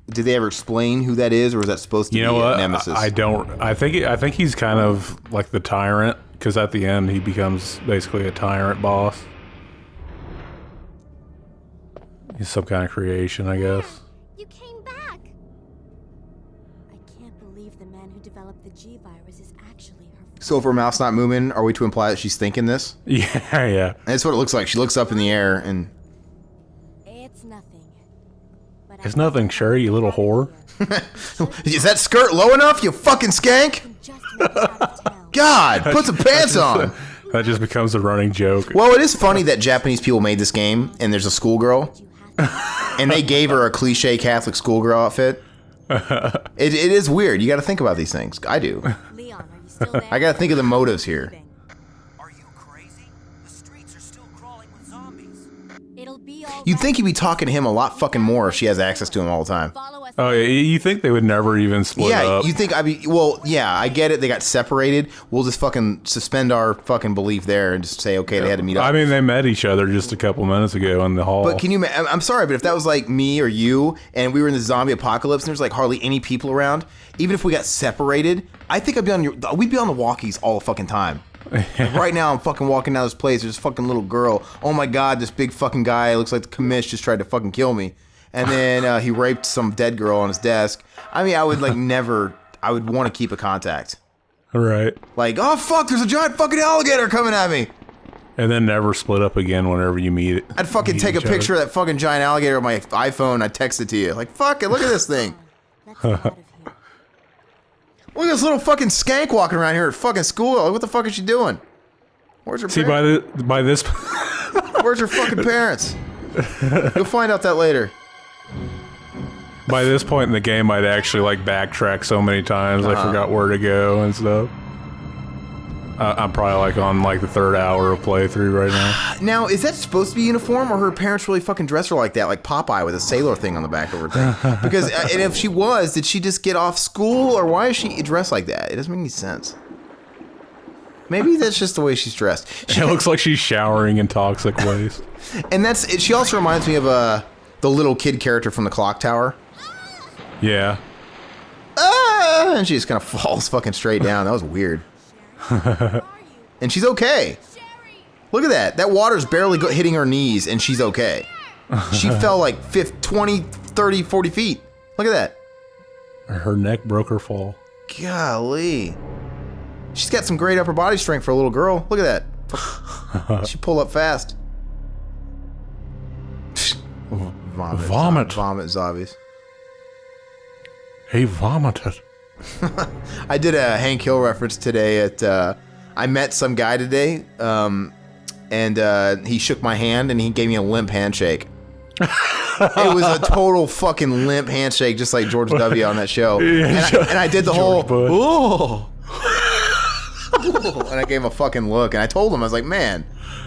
did they ever explain who that is, or is that supposed to be a Nemesis? I don't. I think he's kind of like the tyrant, because at the end he becomes basically a tyrant boss. He's some kind of creation, I guess. You came back. I can't believe the man who developed the G virus is actually her. So if her mouth's not moving, are we to imply that she's thinking this? Yeah, yeah. That's what it looks like. She looks up in the air and... It's nothing. But It's nothing, Sherry, you little whore. Is that skirt low enough, you fucking skank? just make it out of town. God, put some pants on. That just becomes a running joke. Well, it is funny that Japanese people made this game, and there's a schoolgirl, and they gave her a cliche Catholic schoolgirl outfit. It is weird. You got to think about these things. I do. Leon, are you still there? I got to think of the motives here. Are you crazy? The streets are still crawling with zombies. It'll be all You'd right. think you'd be talking to him a lot fucking more if she has access to him all the time. Follow us. Oh, yeah, you think they would never even split Yeah, up? you think I'd be... Well, yeah, I get it. They got separated. We'll just fucking suspend our fucking belief there and just say, okay, they had to meet up. I mean, they met each other just a couple minutes ago in the hall. But can you... I'm sorry, but if that was like me or you, and we were in the zombie apocalypse, and there's like hardly any people around, even if we got separated, I think we'd be on the walkies all the fucking time. Like right now, I'm fucking walking down this place. There's this fucking little girl. Oh my god, this big fucking guy looks like the commish just tried to fucking kill me. And then he raped some dead girl on his desk. I mean, I would like never. I would want to keep a contact. Right. Like, oh fuck, there's a giant fucking alligator coming at me. And then never split up again whenever you meet it. I'd fucking take a picture of that fucking giant alligator on my iPhone. I'd text it to you. Like, fuck it, look at this thing. Let's get out of here. Look at this little fucking skank walking around here at fucking school. Like, what the fuck is she doing? Where's her See, parents? by this... Where's her fucking parents? You'll find out that later. By this point in the game, I'd actually like backtrack so many times I forgot where to go and stuff. I'm probably like on like the 3rd hour of playthrough right now. Now, is that supposed to be uniform, or her parents really fucking dress her like that, like Popeye with a sailor thing on the back of her thing? Because, and if she was, did she just get off school, or why is she dressed like that? It doesn't make any sense. Maybe that's just the way she's dressed. It looks like she's showering in toxic waste. And she also reminds me of the little kid character from the Clock Tower. Yeah. And she just kind of falls fucking straight down. That was weird. And she's okay. Look at that. That water's barely hitting her knees, and she's okay. She fell like 20, 30, 40 feet. Look at that. Her neck broke her fall. Golly. She's got some great upper body strength for a little girl. Look at that. She pulled up fast. Vomit. Vomit zombies. He vomited. I did a Hank Hill reference today at, I met some guy today, and he shook my hand and he gave me a limp handshake. It was a total fucking limp handshake, just like George W. on that show. And I did the whole, oh. And I gave him a fucking look, and I told him, I was like, man,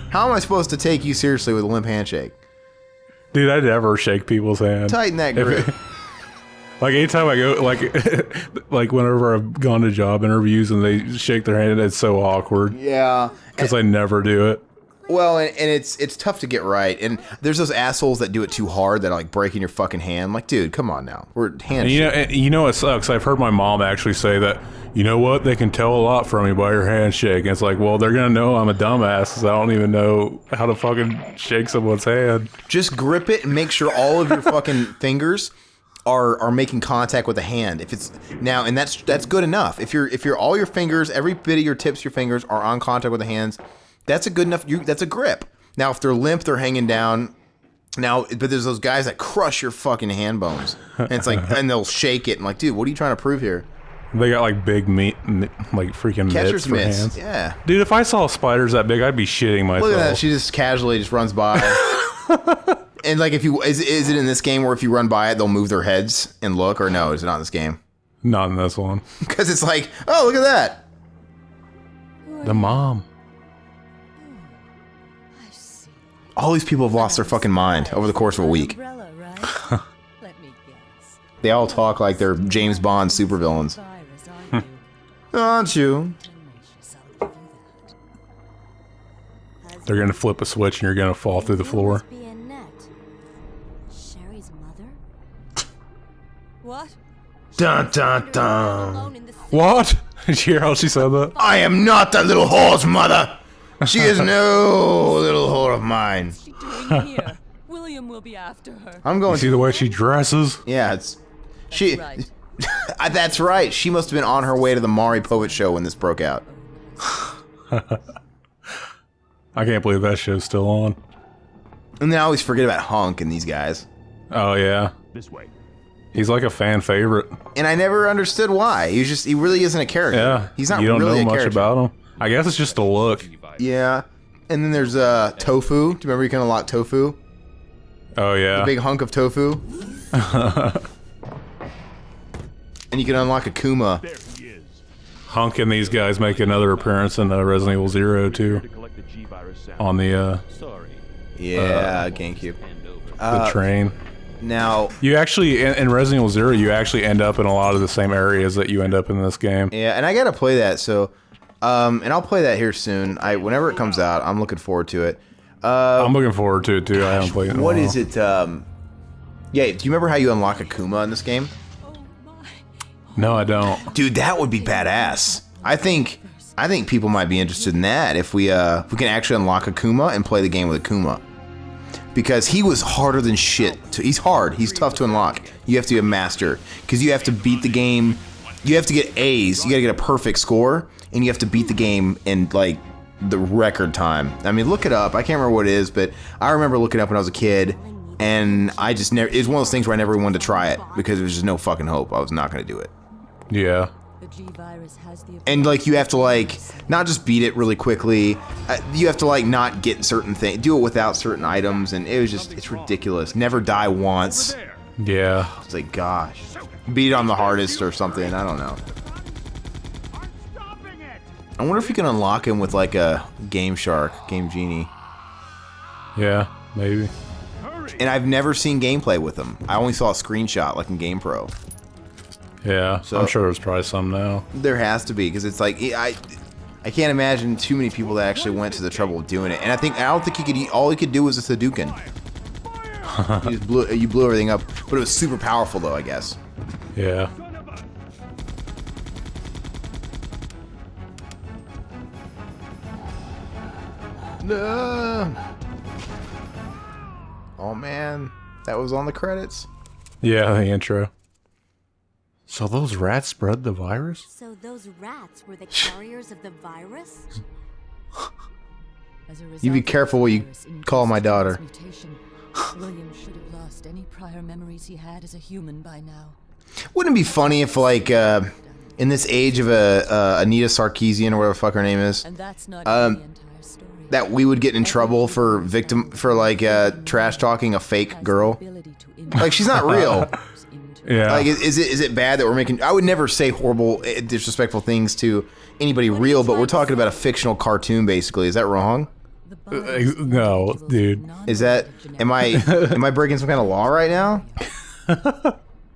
how am I supposed to take you seriously with a limp handshake? Dude, I never shake people's hands. Tighten that grip. Like anytime I go, like whenever I've gone to job interviews and they shake their hand, it's so awkward. Yeah. Because I never do it. Well, and it's tough to get right. And there's those assholes that do it too hard that are like breaking your fucking hand. Like, dude, come on now. We're hand. You know it sucks. I've heard my mom actually say that, you know what, they can tell a lot from me by your handshake. And it's like, well, they're gonna know I'm a dumbass because I don't even know how to fucking shake someone's hand. Just grip it and make sure all of your fucking fingers are making contact with the hand. If it's now, and that's good enough. If you're all your fingers, every bit of your tips, your fingers are on contact with the hands, that's a good enough. That's a grip. Now, if they're limp, they're hanging down. Now, but there's those guys that crush your fucking hand bones, and it's like, and they'll shake it. And like, dude, what are you trying to prove here? They got like big meat, like freaking Catcher's mitts for mitts. hands. Yeah, dude, if I saw spiders that big, I'd be shitting myself. Look at that. She just casually just runs by. And like, if you is it in this game where if you run by it, they'll move their heads and look, or no? Is it not in this game? Not in this one. Because it's like, oh, look at that. The mom. I see. All these people have lost their fucking mind over the course of a week. Umbrella, right? Let me guess. They all talk like they're James Bond supervillains. Virus, aren't you? Aren't you? Tenacious, I'll give you that. They're gonna flip a switch and you're gonna fall through the floor. Must be Annette. Sherry's mother? What? Dun dun dun. Alone in the city. What? Did you hear how she said that? I am not that little whore's mother. She is no little whore of mine. What's she doing here? William will be after her. I'm You going see to. the way she dresses? Yeah, it's. She. Right. That's right. She must have been on her way to the Maury Povich show when this broke out. I can't believe that show's still on. And then I always forget about Hunk and these guys. Oh yeah. This way. He's like a fan favorite. And I never understood why. He really isn't a character. Yeah. He's not You don't really know a much character. about him. I guess it's just a look. Yeah. And then there's Tofu. Do you remember you can unlock Tofu? Oh yeah. A big hunk of tofu. And you can unlock Akuma. There he is. Hunk and these guys make another appearance in Resident Evil Zero too. To collect the G-Virus sample. On the Sorry. Yeah, GameCube. Hand over. the train. Now, You actually in Resident Evil Zero, you actually end up in a lot of the same areas that you end up in this game. yeah, and I gotta play that. So, and I'll play that here soon. Whenever it comes out, I'm looking forward to it. I'm looking forward to it too. I haven't played it in a What while. is it? Yeah, do you remember how you unlock Akuma in this game? Oh my. No, I don't. Dude, that would be badass. I think people might be interested in that if we can actually unlock Akuma and play the game with Akuma. Because he was harder than shit. He's hard. He's tough to unlock. You have to be a master. Because you have to beat the game. You have to get A's. You gotta get a perfect score. And you have to beat the game in, like, the record time. I mean, look it up. I can't remember what it is, but I remember looking up when I was a kid. And I just never... It's one of those things where I never wanted to try it. Because there was just no fucking hope. I was not gonna do it. Yeah. The G-Virus has the And, like, you have to, like, not just beat it really quickly. You have to, like, not get certain things. Do it without certain items. And it was just... It's ridiculous. Never die once. Yeah. It's like, gosh. Beat it on the hardest or something. I don't know. I wonder if you can unlock him with, like, a Game Shark. Game Genie. Yeah. Maybe. And I've never seen gameplay with him. I only saw a screenshot, like, in GamePro. Yeah. So- I'm sure there's probably some now. There has to be, because it's like I can't imagine too many people that actually went to the trouble of doing it. And I don't think he could. All he could do was a Hadouken. You blew everything up, but it was super powerful though, I guess. Yeah. No. Oh man, that was on the credits. Yeah. The intro. So those rats spread the virus? So those rats were the carriers of the virus? As a result You be of the careful what you virus call my induced daughter. mutation, William should have lost any prior memories he had as a human by now. Wouldn't it be funny if, like, in this age of Anita Sarkeesian or whatever the fuck her name is, And that's not the entire story. that we would get in trouble for trash talking a fake girl? Like, she's not real. Yeah. Like, is it bad that we're making... I would never say horrible, disrespectful things to anybody real, but we're talking about a fictional cartoon, basically. Is that wrong? No, dude. Is that... Am I breaking some kind of law right now?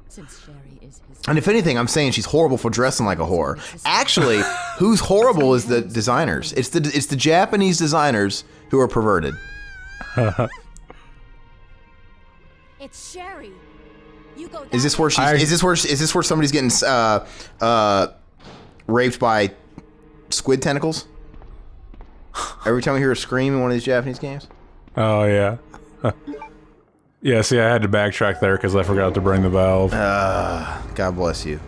Since Sherry is his And if anything, I'm saying she's horrible for dressing like a whore. Actually, who's horrible is the designers. It's the Japanese designers who are perverted. It's Sherry. You go Is this where she's... Is this where somebody's getting raped by squid tentacles? Every time I hear her scream in one of these Japanese games? Oh yeah. Yeah. See, I had to backtrack there because I forgot to bring the valve. God bless you.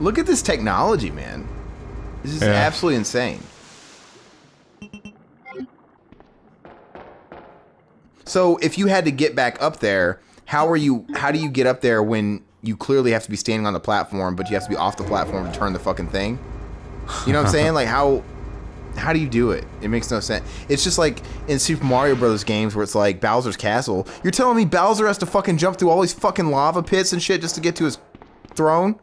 Look at this technology, man. This is Yeah. absolutely insane. So, if you had to get back up there, how do you get up there when you clearly have to be standing on the platform, but you have to be off the platform to turn the fucking thing? You know what I'm saying? Like, how How do you do it? It makes no sense. It's just like in Super Mario Brothers games where it's like Bowser's Castle. You're telling me Bowser has to fucking jump through all these fucking lava pits and shit just to get to his throne?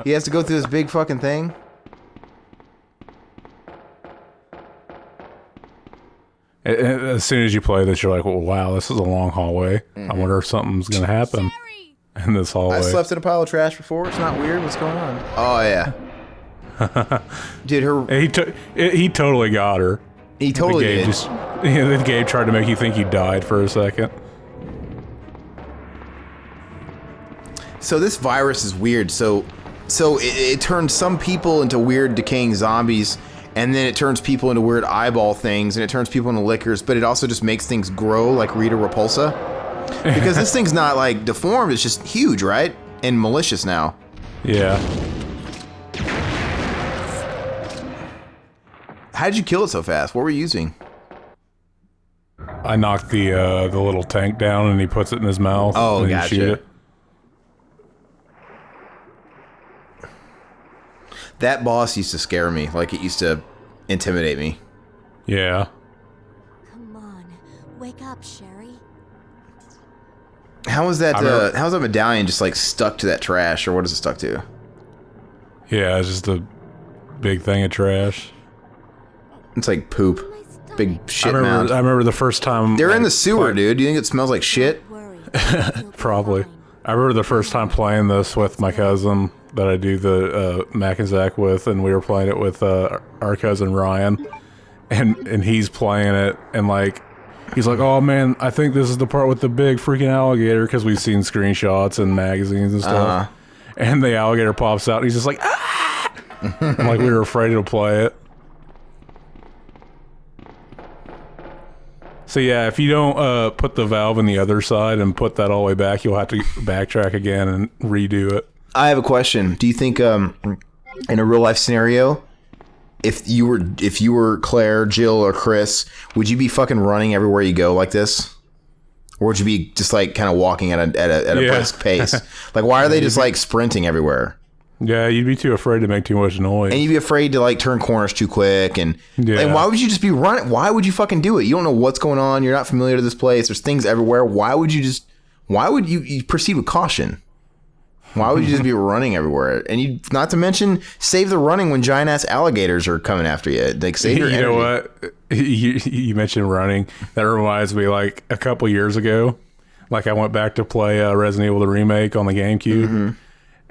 He has to go through this big fucking thing? As soon as you play this, you're like, well, wow, this is a long hallway. I wonder if something's going to happen in this hallway. I slept in a pile of trash before. It's not weird. What's going on? Oh, yeah. Dude, he totally got her. He totally did. The game tried to make you think you died for a second. So this virus is weird. So it turns some people into weird decaying zombies, and then it turns people into weird eyeball things, and it turns people into lickers, but it also just makes things grow like Rita Repulsa. Because this thing's not like deformed, it's just huge, right? And malicious now. Yeah. How did you kill it so fast? What were you using? I knocked the little tank down, and he puts it in his mouth. Oh, and gotcha. you shoot it. That boss used to scare me. Like, it used to intimidate me. Yeah. Come on, wake up, Sherry. How was that medallion just, like, stuck to that trash, or what is it stuck to? Yeah, it's just a big thing of trash. It's like poop. Big shit mound. I remember the first time... They're in the sewer, dude. Do you think it smells like shit? Probably. I remember the first time playing this with my cousin that I do the Mac and Zach with, and we were playing it with our cousin Ryan, and he's playing it, and like he's like, "Oh man, I think this is the part with the big freaking alligator," because we've seen screenshots and magazines and stuff, and the alligator pops out, and he's just like, "Ah!" And like we were afraid to play it. So yeah, if you don't put the valve in the other side and put that all the way back, you'll have to backtrack again and redo it. I have a question. Do you think, in a real life scenario, if you were Claire, Jill, or Chris, would you be fucking running everywhere you go like this, or would you be just like kind of walking at a brisk pace? Like, why are they just like sprinting everywhere? Yeah, you'd be too afraid to make too much noise. And you'd be afraid to like turn corners too quick. And like, why would you just be running? Why would you fucking do it? You don't know what's going on. You're not familiar to this place. There's things everywhere. Why would you proceed with caution? Why would you just be running everywhere? And you, not to mention, save the running when giant ass alligators are coming after you. Like, save your energy. You know what? You mentioned running. That reminds me, like a couple years ago, like I went back to play Resident Evil the remake on the GameCube.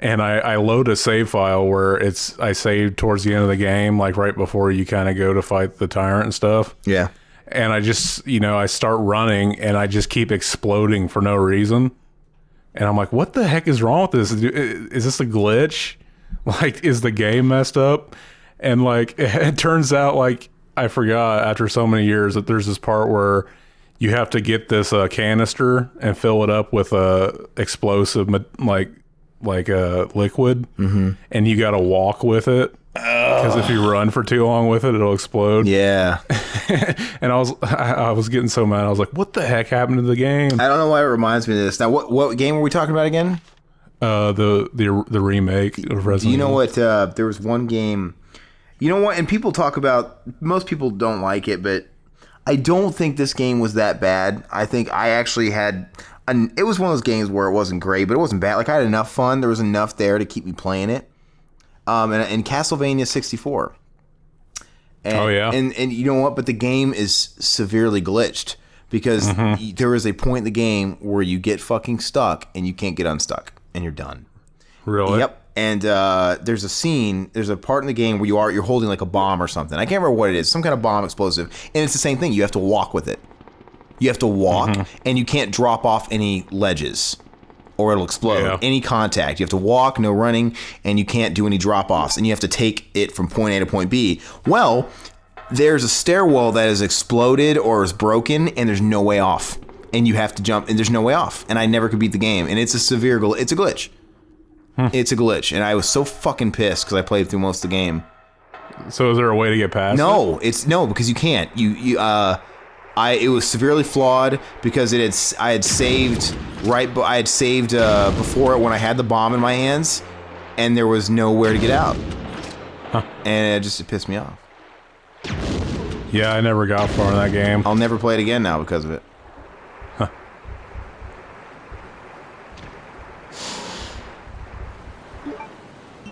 And I load a save file where I saved towards the end of the game, like right before you kind of go to fight the tyrant and stuff. Yeah. And I just, I start running and I just keep exploding for no reason. And I'm like, what the heck is wrong with this? Is this a glitch? Like, is the game messed up? And like, it turns out, like, I forgot after so many years that there's this part where you have to get this canister and fill it up with explosive, like a liquid, and you got to walk with it, because if you run for too long with it, it'll explode. Yeah. And I was getting so mad. I was like, what the heck happened to the game? I don't know why it reminds me of this. Now, what game were we talking about again? The remake of Resident Evil. You know what? There was one game. You know what? And people talk about. Most people don't like it, but I don't think this game was that bad. I think I actually had. It was one of those games where it wasn't great, but it wasn't bad. Like, I had enough fun. There was enough there to keep me playing it. And Castlevania 64. And you know what? But the game is severely glitched, because there is a point in the game where you get fucking stuck and you can't get unstuck and you're done. Really? Yep. And there's a part in the game where you're holding like a bomb or something. I can't remember what it is. Some kind of bomb explosive. And it's the same thing. You have to walk with it. You have to walk, and you can't drop off any ledges, or it'll explode. Yeah. Any contact. You have to walk, no running, and you can't do any drop-offs, and you have to take it from point A to point B. Well, there's a stairwell that is exploded or is broken, and there's no way off. And you have to jump, and there's no way off. And I never could beat the game, and it's a severe it's a glitch. It's a glitch, and I was so fucking pissed because I played through most of the game. So is there a way to get past it? No, because you can't. It was severely flawed because I had saved before it when I had the bomb in my hands, and there was nowhere to get out, and it pissed me off. Yeah, I never got far in that game. I'll never play it again now because of it. Huh.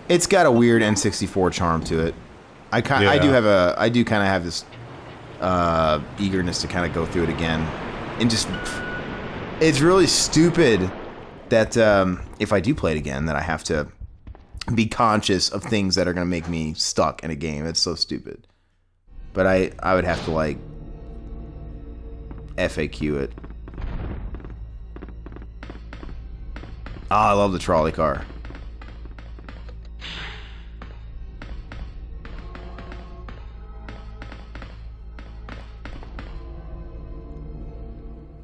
It's got a weird N64 charm to it. I do kind of have this eagerness to kind of go through it again, and just it's really stupid that if I do play it again, that I have to be conscious of things that are going to make me stuck in a game. It's so stupid. But I would have to like FAQ it. I love the trolley car.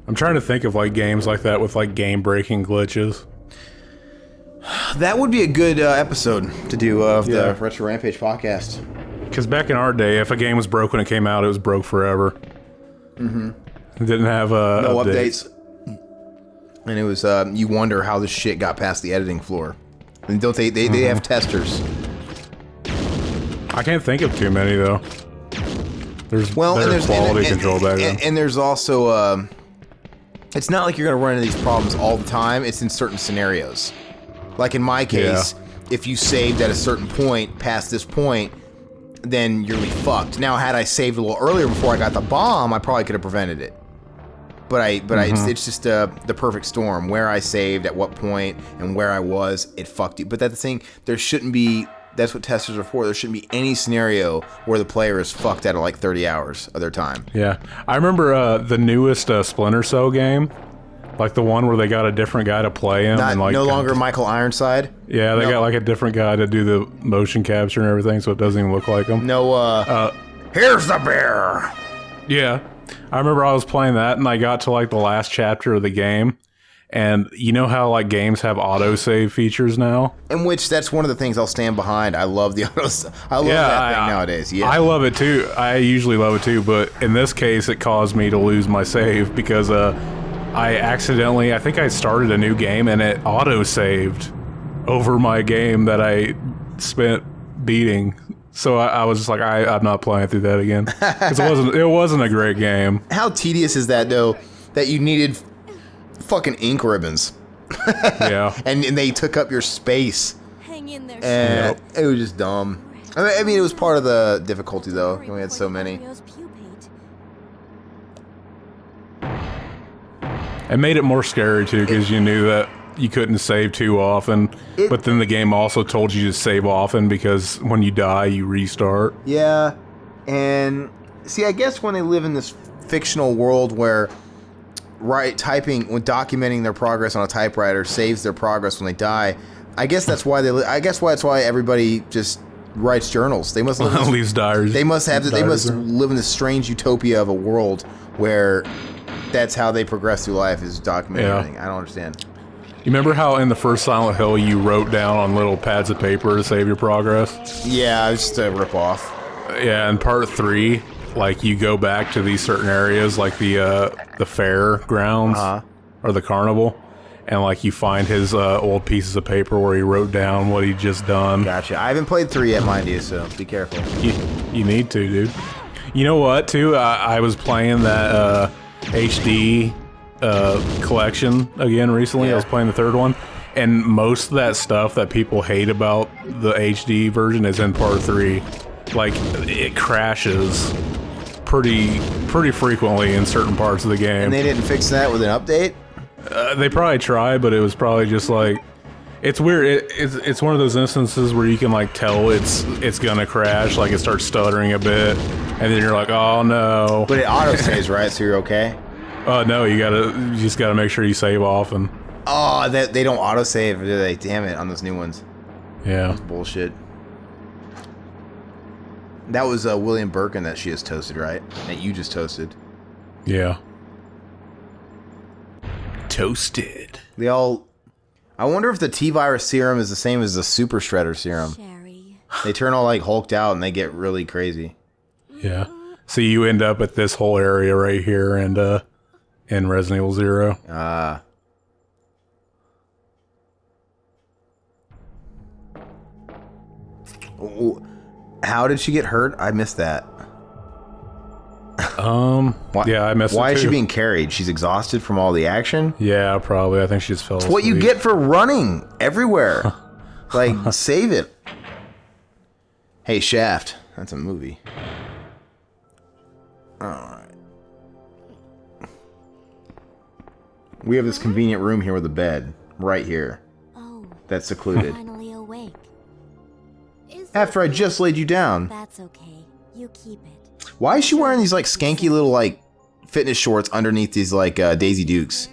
I'm trying to think of like games like that with like game-breaking glitches. That would be a good episode to do of the Retro Rampage podcast. Because back in our day, if a game was broke when it came out, it was broke forever. Mm-hmm. It didn't have no updates. And it was you wonder how this shit got past the editing floor. And don't they have testers? I can't think of too many though. There's quality control back then. And there's also it's not like you're gonna run into these problems all the time. It's in certain scenarios. Like in my case, if you saved at a certain point past this point, then you're gonna be fucked. Now, had I saved a little earlier before I got the bomb, I probably could have prevented it. But it's just the perfect storm. Where I saved, at what point, and where I was, it fucked you. But that's the thing. There shouldn't be. That's what testers are for. There shouldn't be any scenario where the player is fucked out of like 30 hours of their time. Yeah, I remember the newest Splinter Cell game, like the one where they got a different guy to play him. And like no longer Michael Ironside. Yeah, they got like a different guy to do the motion capture and everything, so it doesn't even look like him. No, here's the bear. Yeah, I remember I was playing that, and I got to like the last chapter of the game. And you know how like games have autosave features now? In which that's one of the things I'll stand behind. I love the autosave. I love that thing nowadays. Yeah, I love it too. I usually love it too, but in this case, it caused me to lose my save because I accidentally, I think I started a new game and it autosaved over my game that I spent beating. So I was just like, I'm not playing through that again because it wasn't a great game. How tedious is that though? That you needed fucking ink ribbons. Yeah. and they took up your space. Hang in there. And it was just dumb. I mean, it was part of the difficulty though. We had so many. It made it more scary too because you knew that you couldn't save too often. But then the game also told you to save often because when you die, you restart. Yeah. And see, I guess when they live in this fictional world where when documenting their progress on a typewriter saves their progress when they die, I guess that's why that's why everybody just writes journals. They must leaves diaries. They must live in this strange utopia of a world where that's how they progress through life, is documenting everything. I don't understand. You remember how in the first Silent Hill you wrote down on little pads of paper to save your progress? Yeah, it's just a ripoff. Yeah, in part 3, like you go back to these certain areas, like the fair grounds or the carnival, and like you find his old pieces of paper where he wrote down what he'd just done. Gotcha. I haven't played 3 yet, mind you, so be careful. You need to, dude. You know what, too? I was playing that HD collection again recently. I was playing the 3rd one, and most of that stuff that people hate about the HD version is in part 3. Like, it crashes pretty frequently in certain parts of the game. And they didn't fix that with an update? They probably tried, but it was probably just like, it's weird. It's one of those instances where you can like tell it's gonna crash, like it starts stuttering a bit, and then you're like, oh no. But it auto saves, right? So you're okay? No, you just gotta make sure you save often. Oh, they don't auto save, do they? Damn it, on those new ones. Yeah. That's bullshit. That was William Birkin that she just toasted, right? That you just toasted. Yeah. Toasted. I wonder if the T-Virus serum is the same as the Super Shredder serum. Sherry. They turn all like hulked out and they get really crazy. Yeah. So you end up at this whole area right here and in Resident Evil 0. How did she get hurt? I missed that. Yeah, I missed it Why is she too. being carried? She's exhausted from all the action. Yeah, probably. I think she just fell asleep. What you get for running everywhere. Like, save it. Hey, Shaft. That's a movie. Alright. We have this convenient room here with a bed. Right here. Oh, That's secluded. finally awake. After I just laid you down. That's okay. You keep it. Why is she wearing these, like, skanky little, like, fitness shorts underneath these, like, Daisy Dukes?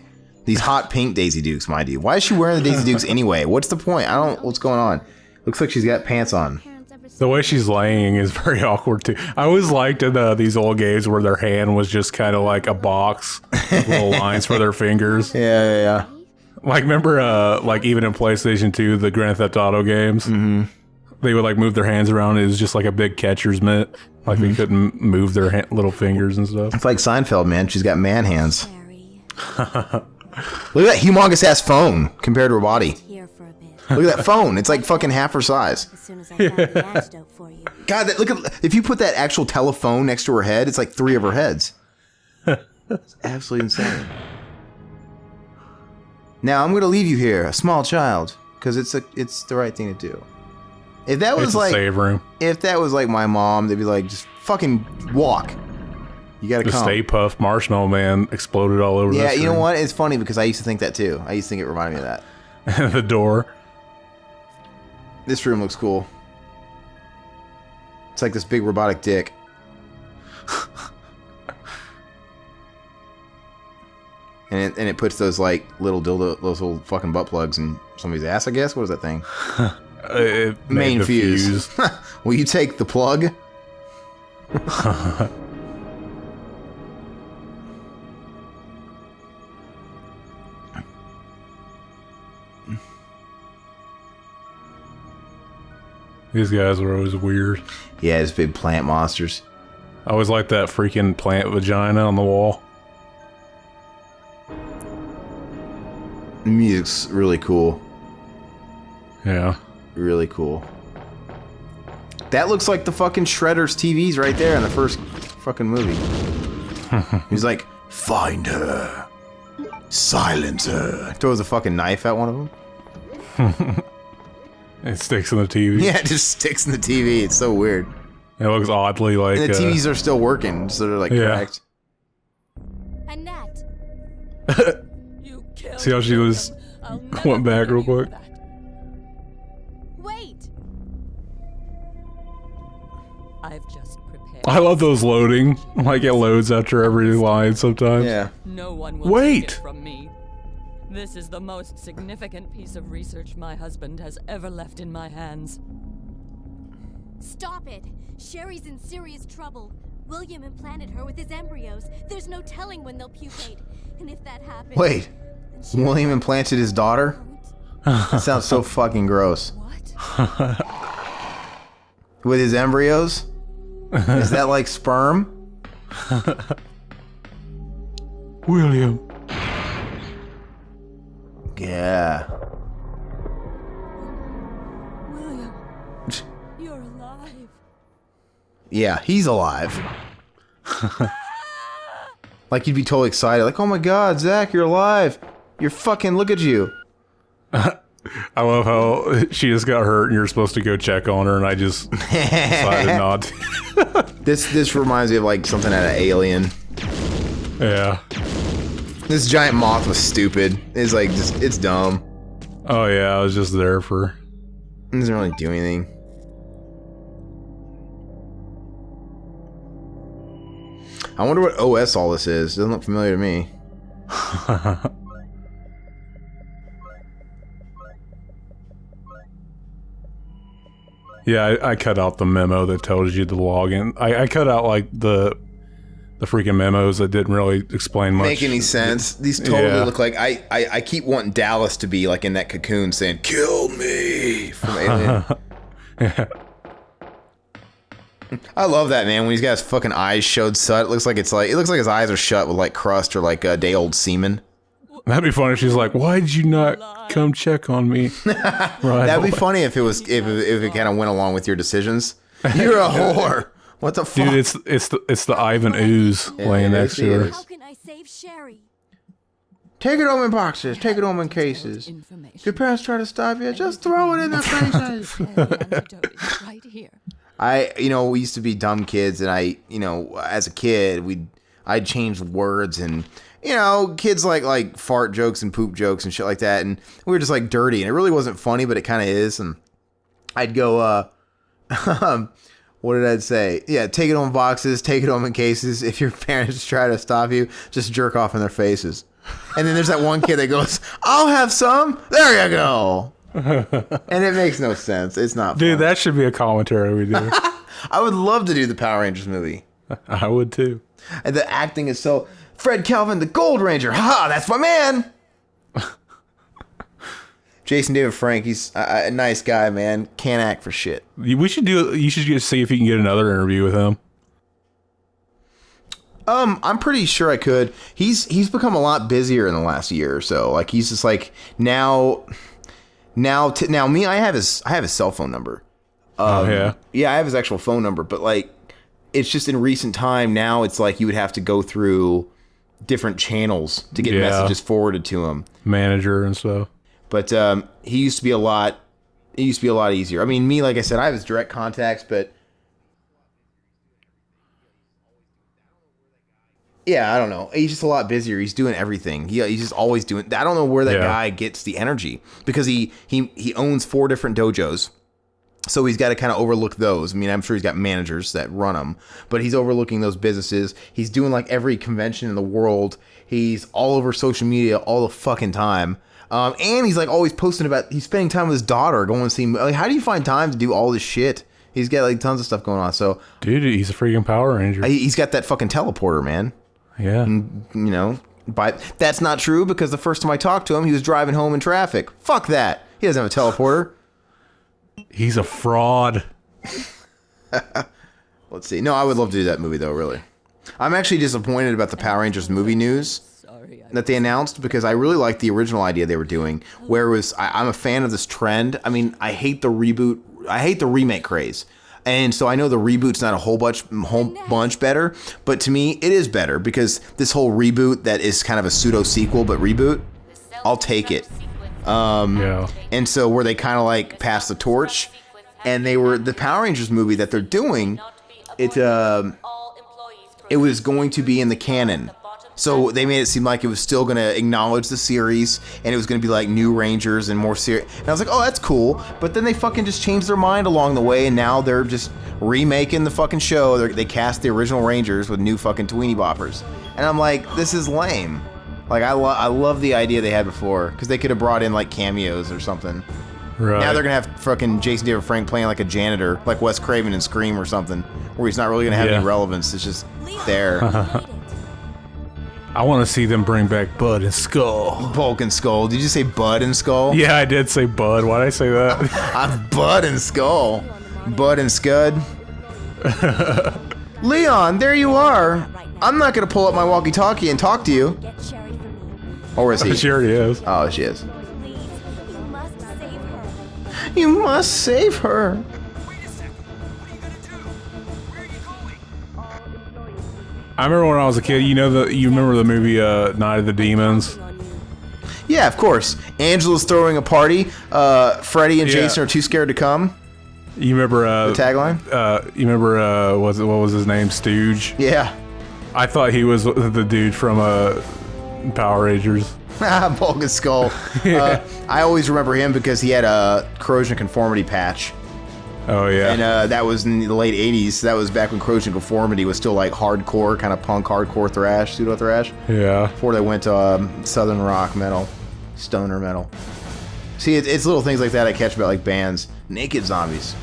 These hot pink Daisy Dukes, mind you. Why is she wearing the Daisy Dukes anyway? What's the point? I don't... What's going on? Looks like she's got pants on. The way she's laying is very awkward too. I always liked in these old games where their hand was just kind of like a box with little lines for their fingers. Yeah. Like, remember, like even in PlayStation 2, the Grand Theft Auto games, they would like move their hands around. It was just like a big catcher's mitt. Like they couldn't move their little fingers and stuff. It's like Seinfeld, man. She's got man hands. Harry, Look at that humongous ass phone compared to her body. here for a bit. Look at that phone. It's like fucking half her size. As soon as I find the antidote for you. God, look at if you put that actual telephone next to her head, it's like 3 of her heads. It's absolutely insane. Now I'm gonna leave you here, a small child, because it's the right thing to do. If that was It's a like save room. if that was like my mom, they'd be like, just fucking walk. You gotta The come. Stay Puft Marshmallow Man exploded all over. Yeah, this you know room. what? It's funny because I used to think that too. I used to think it reminded me of that. The door. This room looks cool. It's like this big robotic dick. and it puts those like little dildo, those little fucking butt plugs in somebody's ass, I guess. What is that thing? It made Main the fuse. Will you take the plug? These guys were always weird. Yeah, it's big plant monsters. I always liked that freaking plant vagina on the wall. The music's really cool. Yeah. Really cool. That looks like the fucking Shredder's TVs right there in the first fucking movie. He's like, find her. Silence her. Throws a fucking knife at one of them. It sticks in the TV. Yeah, it just sticks in the TV. It's so weird. It looks oddly like... And the TVs are still working, so they're like yeah. cracked. Annette, You killed See how she was... I'll went never back real forgive you quick. for that. wait. I've just prepared. I love those loading. Like, it loads after every line sometimes. Yeah. No one will Wait. take it from me. This is the most significant piece of research my husband has ever left in my hands. Stop it. Sherry's in serious trouble. William implanted her with his embryos. There's no telling when they'll pupate. And if that happens... Wait. then Sherry William implanted his daughter? won't. That sounds so fucking gross. What? With his embryos? Is that like sperm? William. Yeah. William, you're alive. Yeah, he's alive. Like you'd be totally excited. Like, oh my god, Zach, you're alive. You're fucking, look at you. I love how she just got hurt and you're supposed to go check on her and I just decided not to. This reminds me of like something out of Alien. Yeah. This giant moth was stupid. It's like just it's dumb. Oh yeah, I was just there for... It doesn't really do anything. I wonder what OS all this is. Doesn't look familiar to me. Yeah, I cut out the memo that tells you the login. I cut out like the freaking memos that didn't really explain much. Make any sense? These totally Yeah. look like I keep wanting Dallas to be like in that cocoon saying "Kill me" from Alien. I love that, man. When he's got his fucking eyes showed shut, it looks like his eyes are shut with like crust or like day old semen. That'd be funny if she's like, "Why did you not come check on me?" Right. That'd be funny if it was if it kind of went along with your decisions. You're a whore. What the fuck? Dude, it's the Ivan Ooze laying next to her. How can I save Sherry? Take it home in boxes. Take it home in cases. If your parents try to stop you, just throw it in their faces. Right here. We used to be dumb kids, and as a kid, I'd change words, and kids like fart jokes and poop jokes and shit like that, and we were just like dirty, and it really wasn't funny, but it kind of is. And I'd go, what did I say? Yeah, take it home in boxes, take it home in cases. If your parents try to stop you, just jerk off in their faces. And then there's that one kid that goes, "I'll have some." There you go. And it makes no sense. It's not Dude, fun. that should be a commentary we do. I would love to do the Power Rangers movie. I would too. And the acting is so... Fred Calvin, the Gold Ranger. Ha! That's my man! Jason David Frank, he's a nice guy, man. Can't act for shit. You should just see if you can get another interview with him. I'm pretty sure I could. He's become a lot busier in the last year or so. Like, he's just like... Now me, I have his cell phone number. Yeah? Yeah, I have his actual phone number, but like... It's just in recent time now, it's like you would have to go through different channels to get messages forwarded to him. Manager and stuff. But he used to be a lot easier. I mean, me, like I said, I have his direct contacts, but yeah, I don't know. He's just a lot busier. He's doing everything. He's just always doing. I don't know where that guy gets the energy, because he owns 4 different dojos. So he's got to kind of overlook those. I mean, I'm sure he's got managers that run them, but he's overlooking those businesses. He's doing like every convention in the world. He's all over social media all the fucking time. And he's like always posting about, he's spending time with his daughter, going to see, like, how do you find time to do all this shit? He's got like tons of stuff going on. So, dude, he's a freaking Power Ranger. He's got that fucking teleporter, man. Yeah. And, but that's not true, because the first time I talked to him, he was driving home in traffic. Fuck that. He doesn't have a teleporter. He's a fraud. Let's see. No, I would love to do that movie, though, really. I'm actually disappointed about the Power Rangers movie news that they announced, because I really liked the original idea they were doing, where it was, I'm a fan of this trend. I mean, I hate the reboot. I hate the remake craze. And so I know the reboot's not a whole bunch better, but to me, it is better, because this whole reboot that is kind of a pseudo sequel, but reboot, I'll take it. And so where they kind of like passed the torch, and they were the Power Rangers movie that they're doing, it was going to be in the canon. So they made it seem like it was still going to acknowledge the series, and it was going to be like new Rangers and more serious. And I was like, oh, that's cool. But then they fucking just changed their mind along the way, and now they're just remaking the fucking show. They cast the original Rangers with new fucking tweenie boppers. And I'm like, this is lame. Like, I love the idea they had before, because they could have brought in like cameos or something. Right. Now they're going to have fucking Jason David Frank playing like a janitor, like Wes Craven in Scream or something, where he's not really going to have any relevance. It's just there. I want to see them bring back Bud and Skull. Bulk and Skull. Did you say Bud and Skull? Yeah, I did say Bud. Why'd I say that? I'm Bud and Skull. Bud and Scud. Leon, there you are. I'm not going to pull up my walkie-talkie and talk to you. Or is he? She already is. Oh, she is. Please, you must save her. You must save her. I remember when I was a kid. You remember the movie Night of the Demons? Yeah, of course. Angela's throwing a party. Freddy and Jason are too scared to come. You remember the tagline? You remember what was his name? Stooge. Yeah. I thought he was the dude from Power Rangers. Bulk and Skull. I always remember him because he had a corrosion conformity patch. Oh yeah. And that was in the late 80s. That was back when corrosion conformity was still like hardcore, kind of punk hardcore thrash, pseudo thrash. Yeah. Before they went to southern rock metal, stoner metal. See, it's little things like that I catch about like bands. Naked Zombies.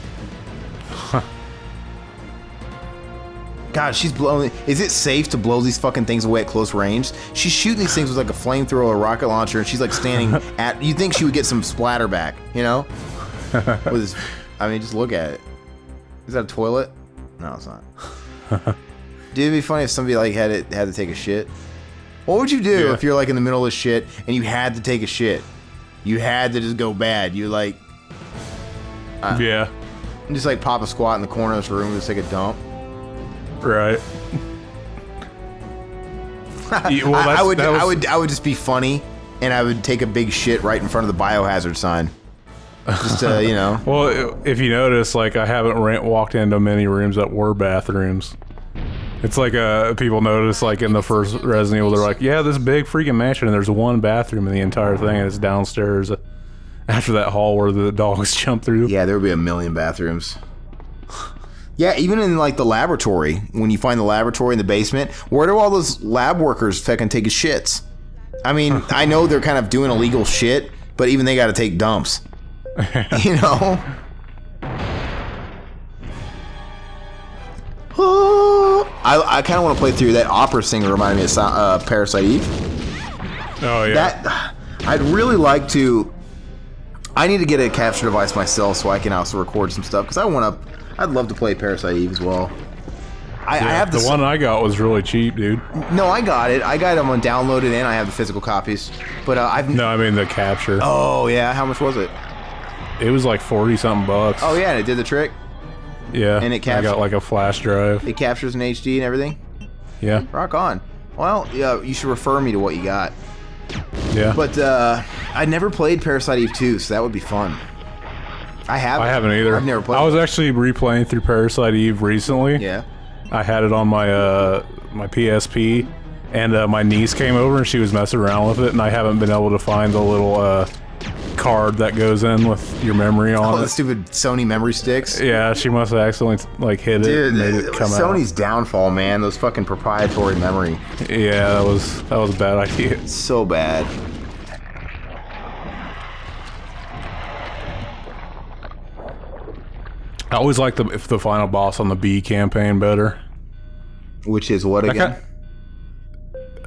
God, she's blowing. Is it safe to blow these fucking things away at close range? She's shooting these things with like a flamethrower, a rocket launcher, and she's like standing at. You'd think she would get some splatter back, you know? With his, I mean, just look at it. Is that a toilet? No, it's not. Dude, it'd be funny if somebody like had to take a shit. What would you do if you're like in the middle of shit and you had to take a shit? You had to just go bad. You like, yeah. just like pop a squat in the corner of this room and just take a dump. Right. Well, I would just be funny, and I would take a big shit right in front of the biohazard sign. Just you know. Well, if you notice, like I haven't walked into many rooms that were bathrooms. It's like people notice, like in the first Resident Evil, they're like, "Yeah, this big freaking mansion, and there's one bathroom in the entire thing, and it's downstairs." After that hall where the dogs jump through. Yeah, there would be a million bathrooms. Yeah, even in like the laboratory, when you find the laboratory in the basement, where do all those lab workers fucking take shits? I mean, I know they're kind of doing illegal shit, but even they got to take dumps. You know? I kind of want to play through that opera singer. Reminded me of Parasite Eve. Oh yeah. I'd really like to. I need to get a capture device myself so I can also record some stuff because I'd love to play Parasite Eve as well. I have the one I got was really cheap, dude. No, I got it. I got them on downloaded and I have the physical copies. But No, I mean the capture. Oh yeah, how much was it? It was like 40-something bucks. Oh yeah, and it did the trick. Yeah. And it I got like a flash drive. It captures in HD and everything. Yeah. Rock on. Well, yeah, you should refer me to what you got. Yeah. But I never played Parasite Eve 2, so that would be fun. I haven't either. I've never played. I was actually replaying through Parasite Eve recently. Yeah. I had it on my my PSP, and my niece came over and she was messing around with it, and I haven't been able to find the little card that goes in with your memory on it. The stupid Sony memory sticks. Yeah, she must have accidentally like hit it and made it come out. Sony's downfall, man. Those fucking proprietary memory. Yeah, that was a bad idea. So bad. I always like the final boss on the B campaign better. Which is what again?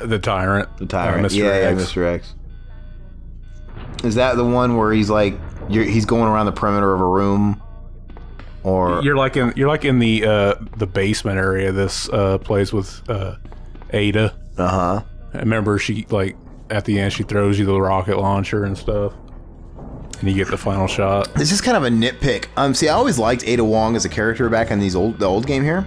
The Tyrant. The Tyrant. Mr. X. Mr. X. Is that the one where he's like he's going around the perimeter of a room? Or you're like in the basement area of this place with Ada. Uh-huh. I remember she like at the end she throws you the rocket launcher and stuff. And you get the final shot. This is kind of a nitpick. See, I always liked Ada Wong as a character back in the old game here.